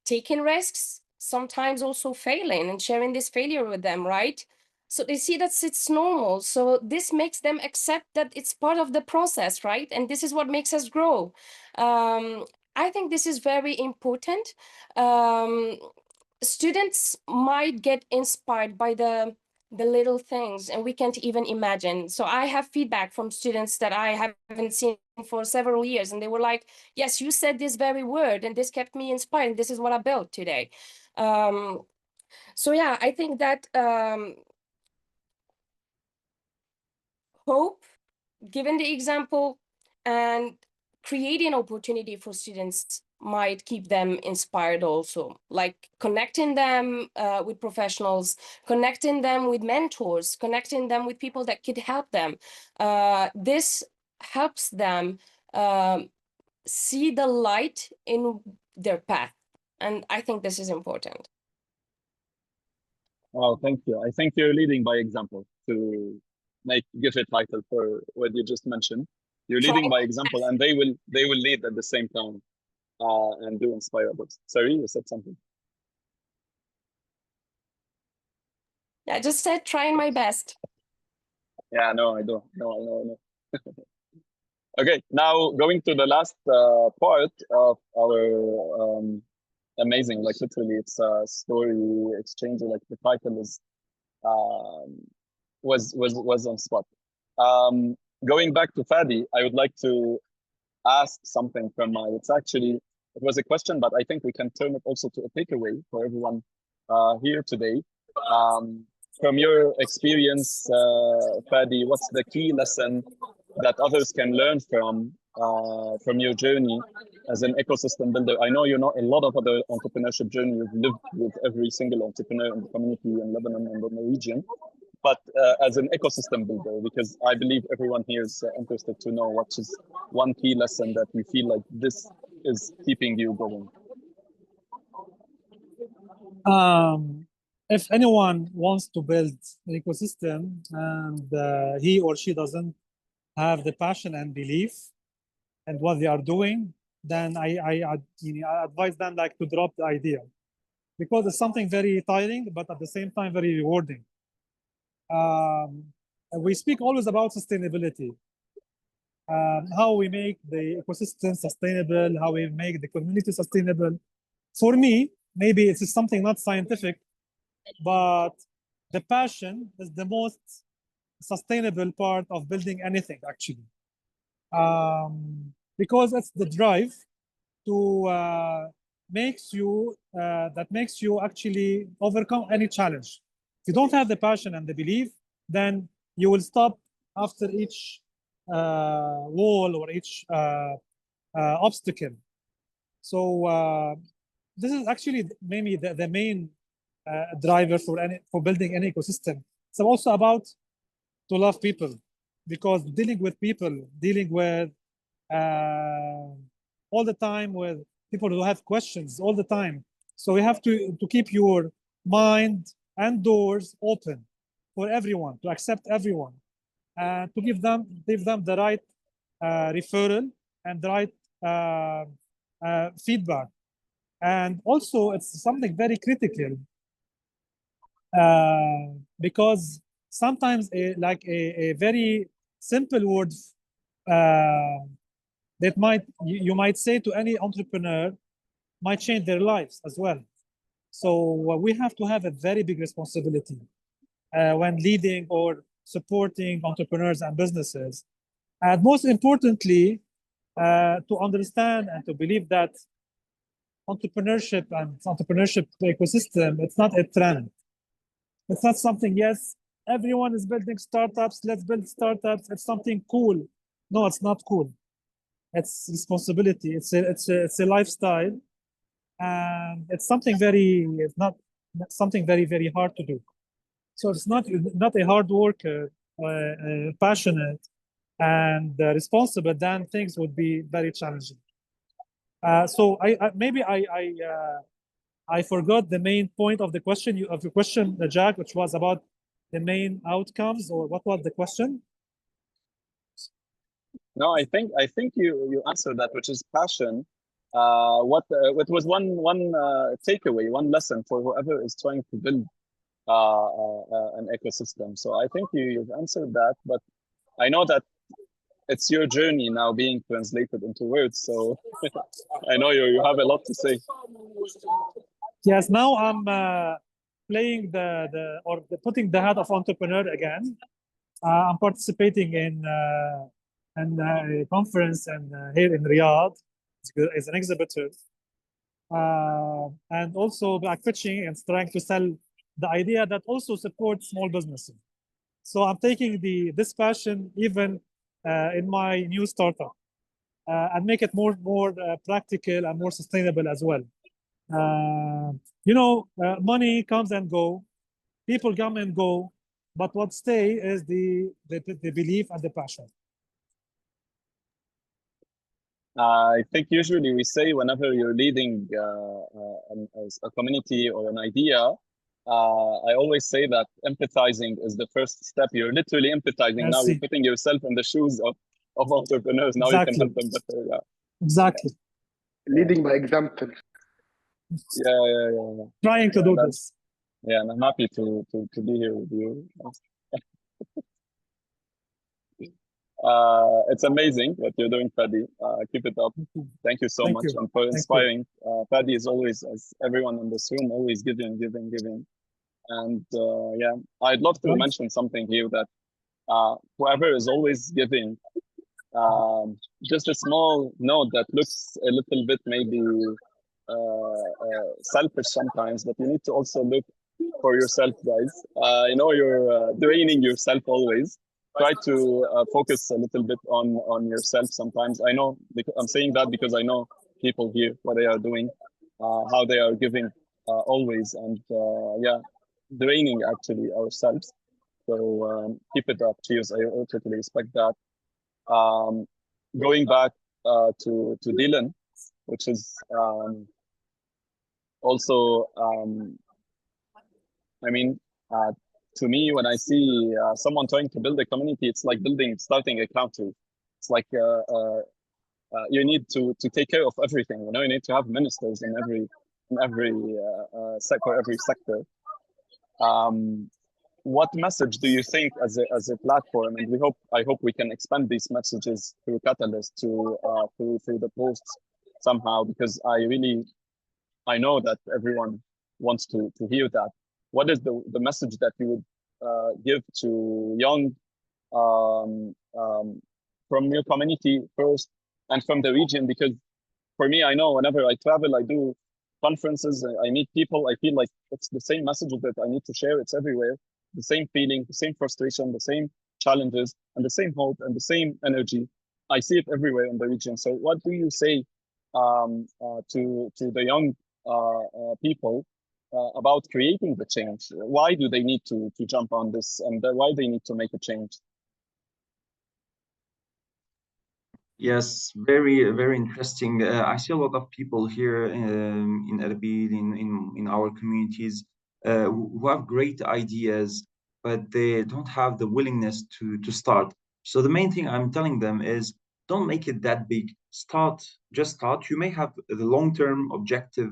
taking risks, sometimes also failing and sharing this failure with them, right? So they see that it's normal. So this makes them accept that it's part of the process, right? And this is what makes us grow. I think this is very important. Students might get inspired by the little things, and we can't even imagine. So I have feedback from students that I haven't seen for several years, and they were like, yes, you said this very word, and this kept me inspired, and this is what I built today. So yeah, I think that hope, given the example, and creating opportunity for students might keep them inspired also, like connecting them with professionals, connecting them with mentors, connecting them with people that could help them. This helps them see the light in their path. And I think this is important. Oh, thank you. I think you're leading by example to give a title for what you just mentioned. You're leading by example, and they will lead at the same time and do inspire others. Sorry, you said something. Yeah, I just said trying my best. Yeah, no, I don't. No, I know. Okay, now going to the last part of our amazing, like literally, it's a story exchange. Like the title is was on spot. Going back to Fadi, I would like to ask something from my. It was a question, but I think we can turn it also to a takeaway for everyone here today. From your experience, Fadi, what's the key lesson that others can learn from your journey as an ecosystem builder? I know you know a lot of other entrepreneurship journey. You've lived with every single entrepreneur in the community in Lebanon and the region, but as an ecosystem builder, because I believe everyone here is interested to know what is one key lesson that you feel like this is keeping you going. If anyone wants to build an ecosystem and he or she doesn't have the passion and belief in what they are doing, then I advise them like to drop the idea, because it's something very tiring, but at the same time very rewarding. We speak always about sustainability, how we make the ecosystem sustainable, how we make the community sustainable. For me, maybe it's something not scientific, but the passion is the most sustainable part of building anything, actually, because it's the drive to makes you actually overcome any challenge. If you don't have the passion and the belief, then you will stop after each wall or each obstacle. So this is actually maybe the main driver for building any ecosystem. It's also about to love people, because dealing with people, dealing with all the time with people who have questions all the time. So you have to keep your mind and doors open for everyone, to accept everyone, and to give them the right referral and the right feedback. And also, it's something very critical because sometimes a very simple word that you might say to any entrepreneur might change their lives as well. So we have to have a very big responsibility when leading or supporting entrepreneurs and businesses. And most importantly, to understand and to believe that entrepreneurship and entrepreneurship ecosystem, it's not a trend. It's not something, yes, everyone is building startups, let's build startups, it's something cool. No, it's not cool. It's responsibility, it's a lifestyle, and it's something it's not something very, very hard to do. So it's not a hard worker, passionate, and responsible, then things would be very challenging. So I forgot the main point of the question Jack, which was about the main outcomes, or what was the question? No, I think you answered that, which is passion. What was one takeaway, one lesson for whoever is trying to build an ecosystem. So I think you've answered that, but I know that it's your journey now being translated into words. So I know you have a lot to say. Yes, now I'm playing putting the hat of entrepreneur again. I'm participating in a conference here in Riyadh as an exhibitor, and also back pitching and trying to sell the idea that also supports small businesses. So I'm taking this passion even in my new startup and make it more practical and more sustainable as well. Money comes and go, people come and go, but what stay is the belief and the passion. I think usually we say whenever you're leading a community or an idea, I always say that empathizing is the first step. You're literally empathizing now. You're putting yourself in the shoes of entrepreneurs. Now you can help them better. Yeah. Exactly. Leading by example. Yeah. Trying to do this. Yeah, and I'm happy to be here with you. It's amazing what you're doing, Fadi. Keep it up. Thank you so much and for inspiring. Fadi is always, as everyone in this room, always giving. And yeah, I'd love to mention something here that whoever is always giving, just a small note that looks a little bit maybe selfish sometimes, but you need to also look for yourself, guys. You're draining yourself always. Try to focus a little bit on yourself sometimes. I know, I'm saying that because I know people here, what they are doing, how they are giving always, and yeah, draining actually ourselves. So keep it up. Cheers. I totally respect that. Going back to Dylan, which is also, I mean, to me, when I see someone trying to build a community, it's like starting a country. It's like you need to take care of everything. You need to have ministers in every sector. What message do you think as a platform? And I hope we can expand these messages through Catalyst through the posts somehow, because I know that everyone wants to hear that. What is the message that you would give to young from your community first and from the region? Because for me, I know whenever I travel, I do conferences, I meet people, I feel like it's the same messages that I need to share. It's everywhere. The same feeling, the same frustration, the same challenges and the same hope and the same energy. I see it everywhere in the region. So what do you say to the young people about creating the change? Why do they need to jump on this, and why they need to make a change? Yes, very interesting. I see a lot of people here in Erbil, in our communities, who have great ideas, but they don't have the willingness to start. So the main thing I'm telling them is don't make it that big. Start, just start. You may have the long-term objective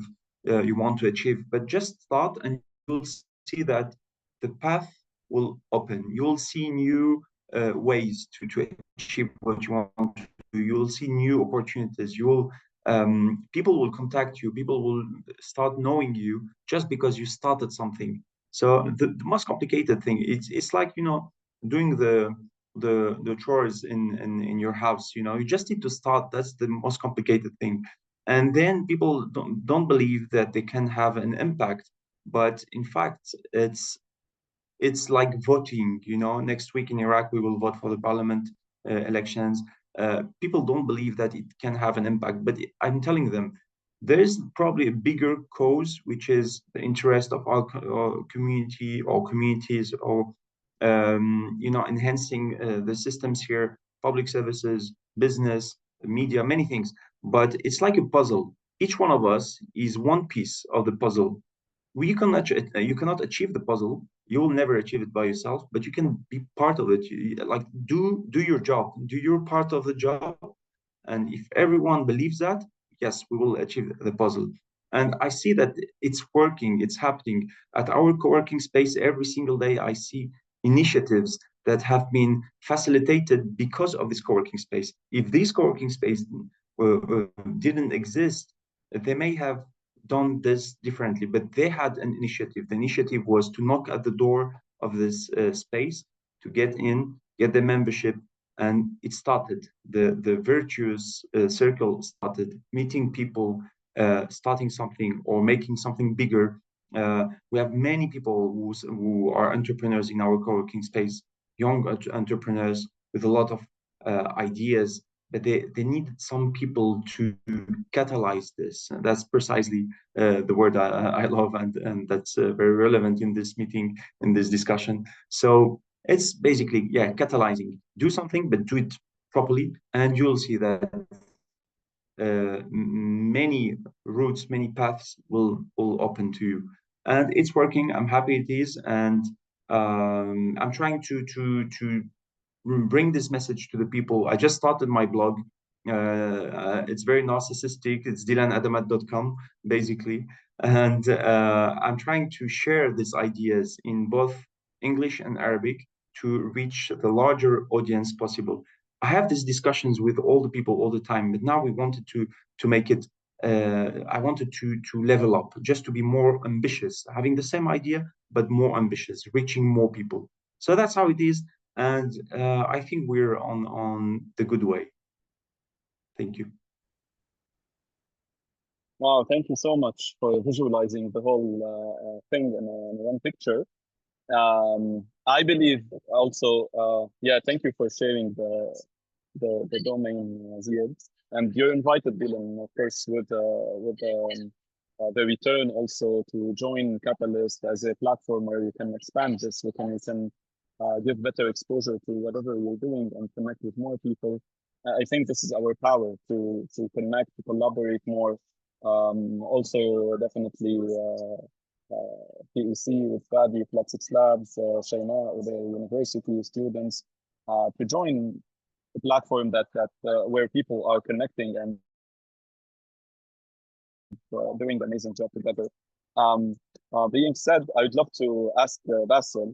you want to achieve, but just start, and you'll see that the path will open. You'll see new ways to achieve what you want to. You'll see new opportunities. People will contact you. People will start knowing you just because you started something. So the most complicated thing, it's like, doing the chores in your house. You just need to start. That's the most complicated thing. And then people don't believe that they can have an impact. But in fact, it's like voting. Next week in Iraq, we will vote for the parliament elections. People don't believe that it can have an impact, but I'm telling them there is probably a bigger cause, which is the interest of our community or communities, or enhancing the systems here, public services, business, media, many things. But it's like a puzzle. Each one of us is one piece of the puzzle. You cannot achieve the puzzle. You will never achieve it by yourself, but you can be part of it. Like, do your job, do your part of the job, and if everyone believes that, yes, we will achieve the puzzle. And I see that it's working, it's happening at our co-working space. Every single day I see initiatives that have been facilitated because of this co-working space. If this co-working space didn't exist, they may have done this differently, but they had an initiative. The initiative was to knock at the door of this space, to get in, get the membership, and it started. The virtuous circle started, meeting people, starting something or making something bigger. We have many people who are entrepreneurs in our co-working space, young entrepreneurs with a lot of ideas, but they need some people to catalyze this. And that's precisely the word I love, and that's very relevant in this meeting, in this discussion. So it's basically, yeah, catalyzing. Do something, but do it properly, and you'll see that many routes, many paths will open to you. And it's working. I'm happy it is, and I'm trying to bring this message to the people. I just started my blog. It's very narcissistic. It's dilanadamat.com, basically. And I'm trying to share these ideas in both English and Arabic to reach the larger audience possible. I have these discussions with all the people all the time, but now we wanted to make it. I wanted to level up, just to be more ambitious, having the same idea but more ambitious, reaching more people. So that's how it is, and I think we're on the good way. Thank you. Wow, thank you so much for visualizing the whole thing in one picture. I believe also, yeah, thank you for sharing the domain, Ziad. And you're invited, Dylan, of course, with the return also to join Catalyst as a platform where you can expand this, you can give better exposure to whatever you're doing and connect with more people. I think this is our power to connect, to collaborate more. Also, definitely PEC with Fadi, Flexix Labs, Shayna, with the university students, to join a platform that where people are connecting and doing an amazing job together. Being said, I would love to ask Basil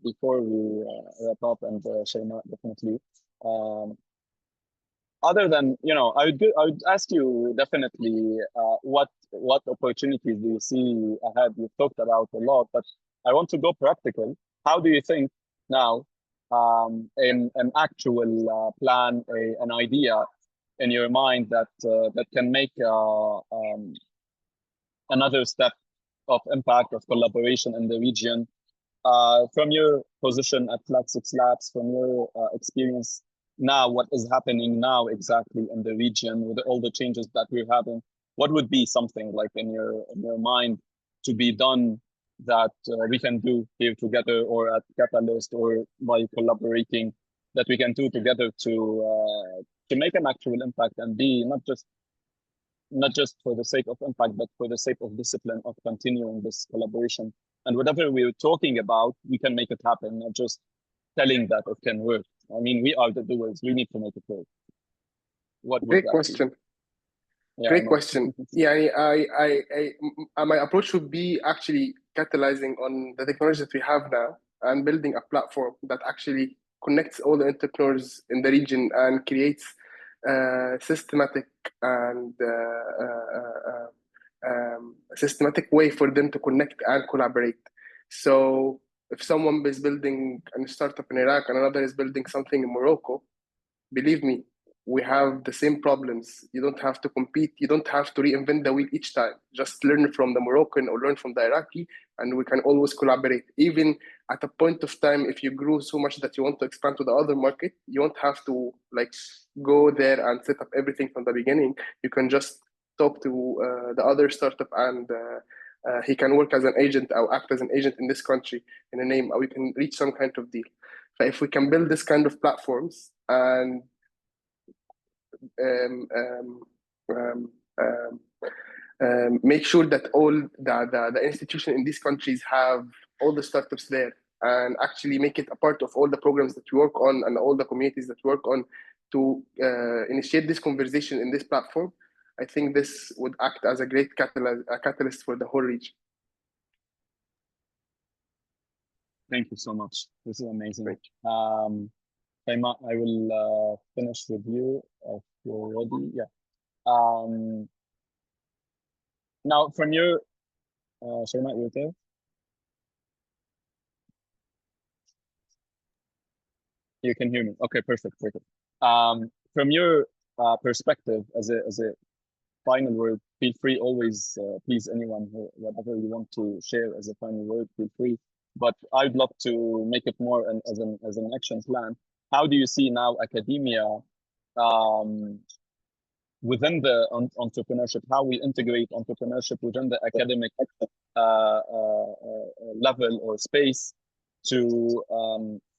before we wrap up, and Shayna, definitely. Other than, I would ask you definitely what opportunities do you see ahead? You've talked about a lot, but I want to go practical. How do you think now, in an actual plan, an idea in your mind that can make another step of impact, of collaboration in the region? from your position at Flat 6 Labs, from your experience now, what is happening now exactly in the region with all the changes that we're having, what would be something like in your mind to be done that we can do here together, or at Catalyst, or by collaborating, that we can do together to make an actual impact, and be not just for the sake of impact, but for the sake of discipline of continuing this collaboration. And whatever we're talking about, we can make it happen, not just telling that it can work. I mean, we are the doers. We need to make it work. What would Great that question. be? Yeah, Great question. Yeah, my approach would be actually capitalizing on the technology that we have now and building a platform that actually connects all the entrepreneurs in the region and creates systematic and systematic way for them to connect and collaborate. So if someone is building a startup in Iraq and another is building something in Morocco, believe me, we have the same problems. You don't have to compete. You don't have to reinvent the wheel each time. Just learn from the Moroccan or learn from the Iraqi, and we can always collaborate. Even at a point of time, if you grew so much that you want to expand to the other market, you won't have to like go there and set up everything from the beginning. You can just talk to the other startup, and he can work as an agent or act as an agent in this country in a name, or we can reach some kind of deal. So if we can build this kind of platforms and make sure that all the institutions in these countries have all the startups there, and actually make it a part of all the programs that we work on and all the communities that we work on to initiate this conversation in this platform, I think this would act as a great catalyst for the whole region. Thank you so much. This is amazing. Faima, I will finish with you if you're ready. Yeah. Now, from your, Faima, you're there? You can hear me. Okay, perfect. From your perspective, as a final word, feel free always, please, anyone, whatever you want to share as a final word, feel free. But I'd love to make it more as an action plan. How do you see now academia within the entrepreneurship? How we integrate entrepreneurship within the academic level or space to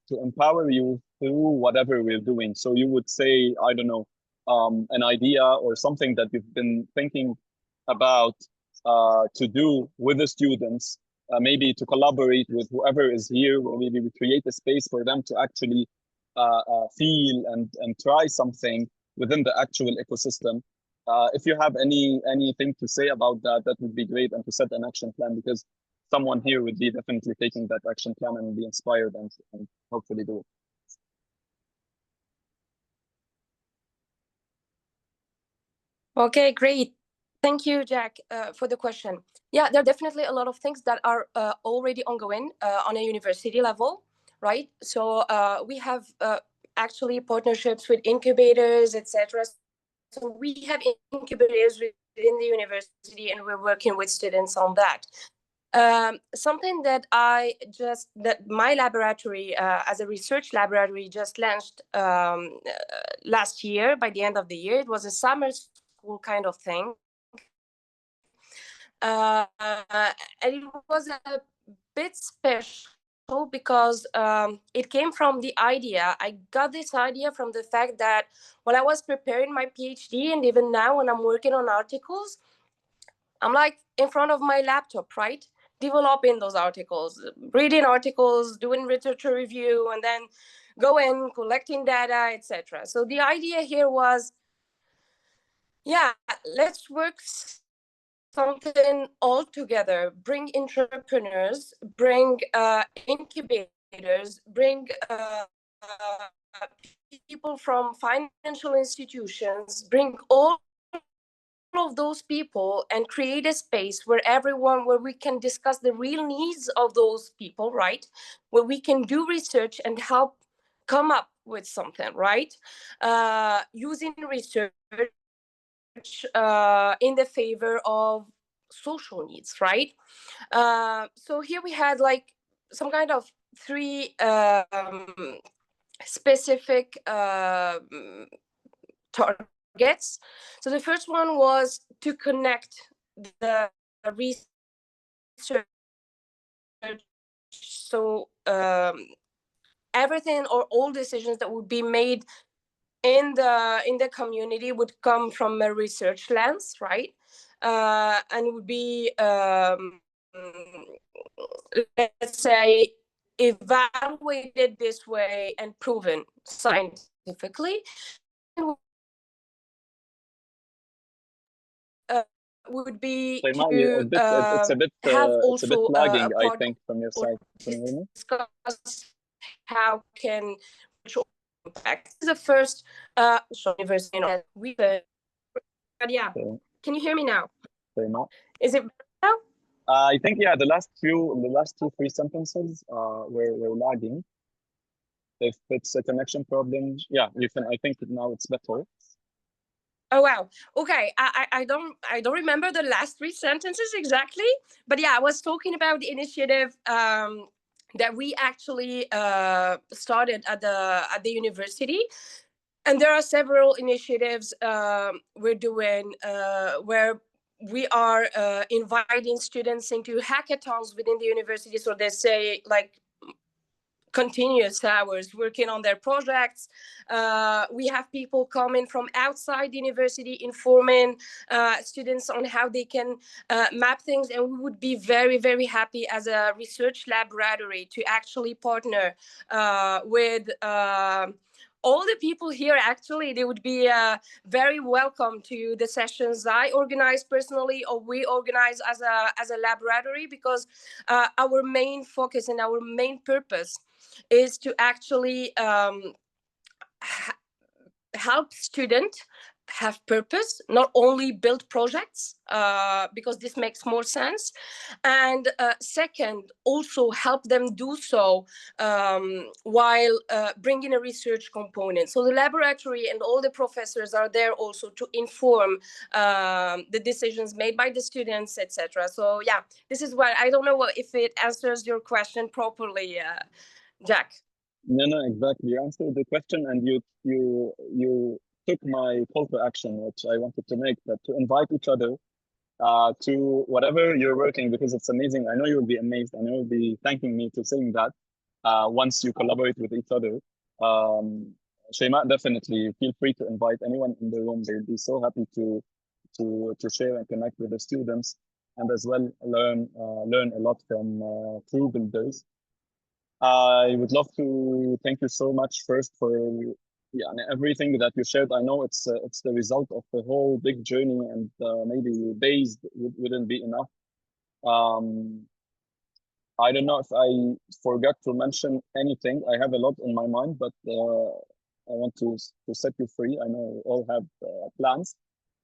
empower you through whatever we're doing? So you would say, I don't know, an idea or something that you've been thinking about to do with the students, maybe to collaborate with whoever is here, or maybe we create a space for them to actually feel and try something within the actual ecosystem. If you have anything to say about that, that would be great, and to set an action plan, because someone here would be definitely taking that action plan and be inspired and hopefully do it. Okay, great. Thank you, Jack, for the question. Yeah, there are definitely a lot of things that are already ongoing on a university level, right? So we have actually partnerships with incubators, etc. So we have incubators within the university, and we're working with students on that. Something that my laboratory as a research laboratory just launched last year, by the end of the year. It was a summer school kind of thing. And it was a bit special because it came from the idea. I got this idea from the fact that when I was preparing my PhD, and even now when I'm working on articles, I'm like in front of my laptop, right? Developing those articles, reading articles, doing literature review, and then going, collecting data, etc. So the idea here was, yeah, let's work something all together, bring entrepreneurs, bring incubators, bring people from financial institutions, bring all of those people and create a space where we can discuss the real needs of those people, right? Where we can do research and help come up with something, right? Using research in the favor of social needs, right? So here we had like some kind of three specific targets. So the first one was to connect the research. So everything or all decisions that would be made in the community would come from a research lens, right? And would be let's say evaluated this way and proven scientifically. Would be So, Iman, to have it's a bit also lagging, a I part think, from your or side. Can you hear me? discuss how can impact the first university we but yeah. So, Can you hear me now? so, Iman? Is it better now? I think, yeah, the last two, three sentences were lagging. If it's a connection problem, yeah, you can. I think now it's better. Oh wow. Okay. I don't remember the last three sentences exactly, but yeah, I was talking about the initiative that we actually started at the university, and there are several initiatives we're doing where we are inviting students into hackathons within the university. So they say like continuous hours working on their projects. We have people coming from outside the university informing students on how they can map things, and we would be very, very happy as a research laboratory to actually partner with all the people here. Actually, they would be very welcome to the sessions I organize personally or we organize as a laboratory, because our main focus and our main purpose is to actually help students have purpose, not only build projects, because this makes more sense, and second, also help them do so while bringing a research component. So the laboratory and all the professors are there also to inform the decisions made by the students, etc. So yeah, this is what I don't know if it answers your question properly, Jack. No, exactly. You answered the question, and you took my call to action, which I wanted to make, that to invite each other to whatever you're working, because it's amazing. I know you'll be amazed. I know you'll be thanking me to saying that once you collaborate with each other. Shema, definitely feel free to invite anyone in the room. They'll be so happy to share and connect with the students, and as well learn a lot from true builders. I would love to thank you so much first for and everything that you shared. I know it's the result of a whole big journey, and maybe days wouldn't be enough. I don't know if I forgot to mention anything. I have a lot in my mind, but I want to set you free. I know you all have plans.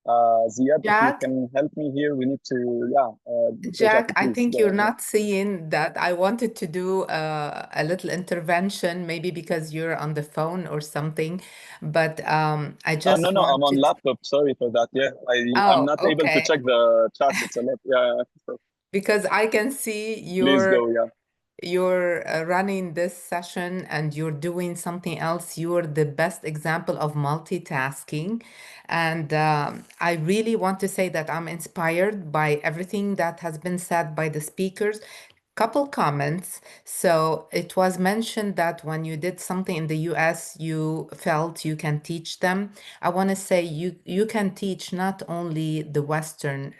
Ziad, if you Jack, can help me here, we need to, Jack, I please think go you're ahead. not seeing that I wanted to do a little intervention, maybe because you're on the phone or something, but I No, just no, I'm on wanted. laptop. Sorry for that. Yeah, I'm Oh, not able to okay. check the chat. It's a lot. Yeah, so Because I can see please go. Yeah. you're running this session and you're doing something else. You're the best example of multitasking. And I really want to say that I'm inspired by everything that has been said by the speakers. Couple comments. So it was mentioned that when you did something in the US, you felt you can teach them. I want to say you can teach not only the Western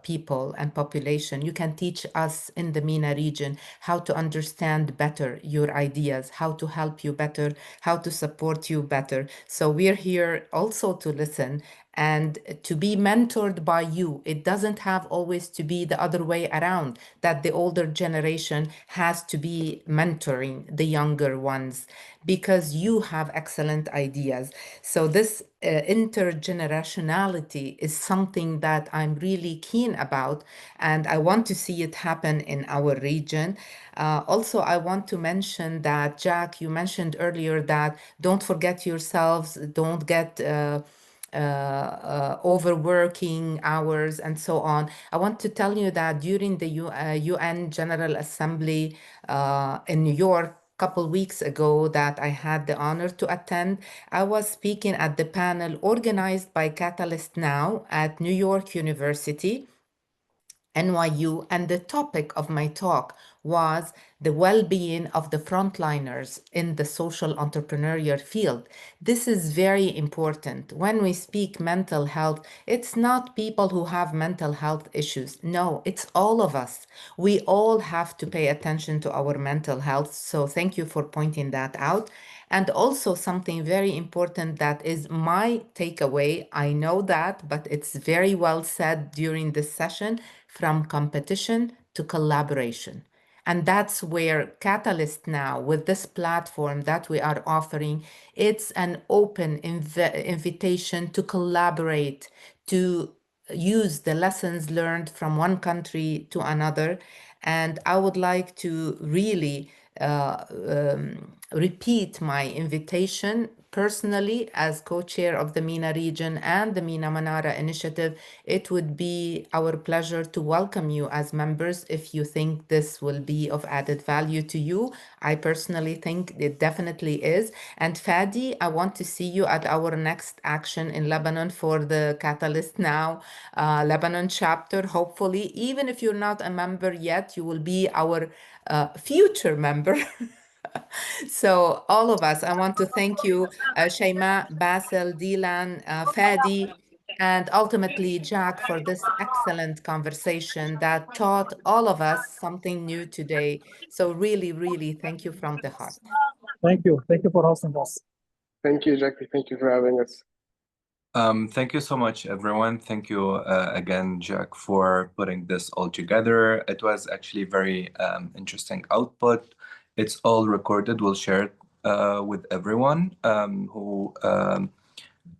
people and population, you can teach us in the MENA region how to understand better your ideas, how to help you better, how to support you better. So we're here also to listen and to be mentored by you. It doesn't have always to be the other way around, that the older generation has to be mentoring the younger ones, because you have excellent ideas. So this intergenerationality is something that I'm really keen about, and I want to see it happen in our region. Also, I want to mention that, Jack, you mentioned earlier that don't forget yourselves, don't get overworking hours and so on. I want to tell you that during the UN General Assembly in New York, couple weeks ago that I had the honor to attend. I was speaking at the panel organized by Catalyst Now at New York University, NYU, and the topic of my talk was the well-being of the frontliners in the social entrepreneurial field. This is very important. When we speak mental health, it's not people who have mental health issues. No, it's all of us. We all have to pay attention to our mental health. So thank you for pointing that out. And also something very important that is my takeaway, I know that, but it's very well said during this session, from competition to collaboration. And that's where Catalyst Now, with this platform that we are offering, it's an open invitation to collaborate, to use the lessons learned from one country to another. And I would like to really repeat my invitation personally as co-chair of the MENA region and the MENA Manara initiative. It would be our pleasure to welcome you as members if you think this will be of added value to you. I personally think it definitely is. And Fadi, I want to see you at our next action in Lebanon for the Catalyst Now Lebanon chapter. Hopefully, even if you're not a member yet, you will be our future member. So all of us, I want to thank you, Shaima, Basil, Dilan, Fadi, and ultimately Jack for this excellent conversation that taught all of us something new today. So really, really thank you from the heart. Thank you. Thank you for hosting us. Thank you, Jackie. Thank you for having us. Thank you so much, everyone. Thank you again, Jack, for putting this all together. It was actually very interesting output. It's all recorded. We'll share it with everyone who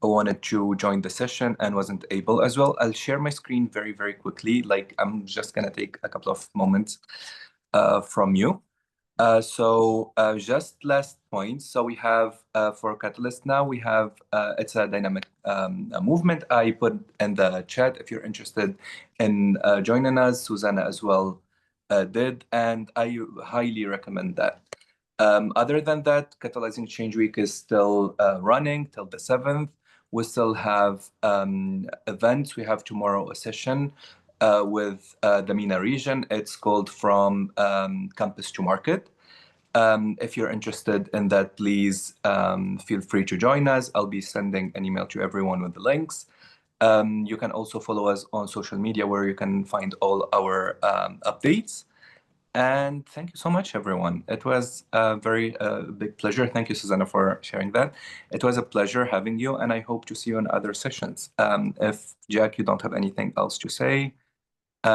wanted to join the session and wasn't able as well. I'll share my screen very, very quickly. Like, I'm just going to take a couple of moments from you. So just last point. So we have for Catalyst Now, we have it's a dynamic movement. I put in the chat if you're interested in joining us. Susanna as well did, and I highly recommend that. Other than that, Catalyzing Change Week is still running till the 7th. We still have events. We have tomorrow a session with the MENA region. It's called From Campus to Market. If you're interested in that, please feel free to join us. I'll be sending an email to everyone with the links. You can also follow us on social media where you can find all our updates. And thank you so much, everyone. It was a very big pleasure. Thank you, Susanna, for sharing that. It was a pleasure having you, and I hope to see you in other sessions. If, Jack, you don't have anything else to say,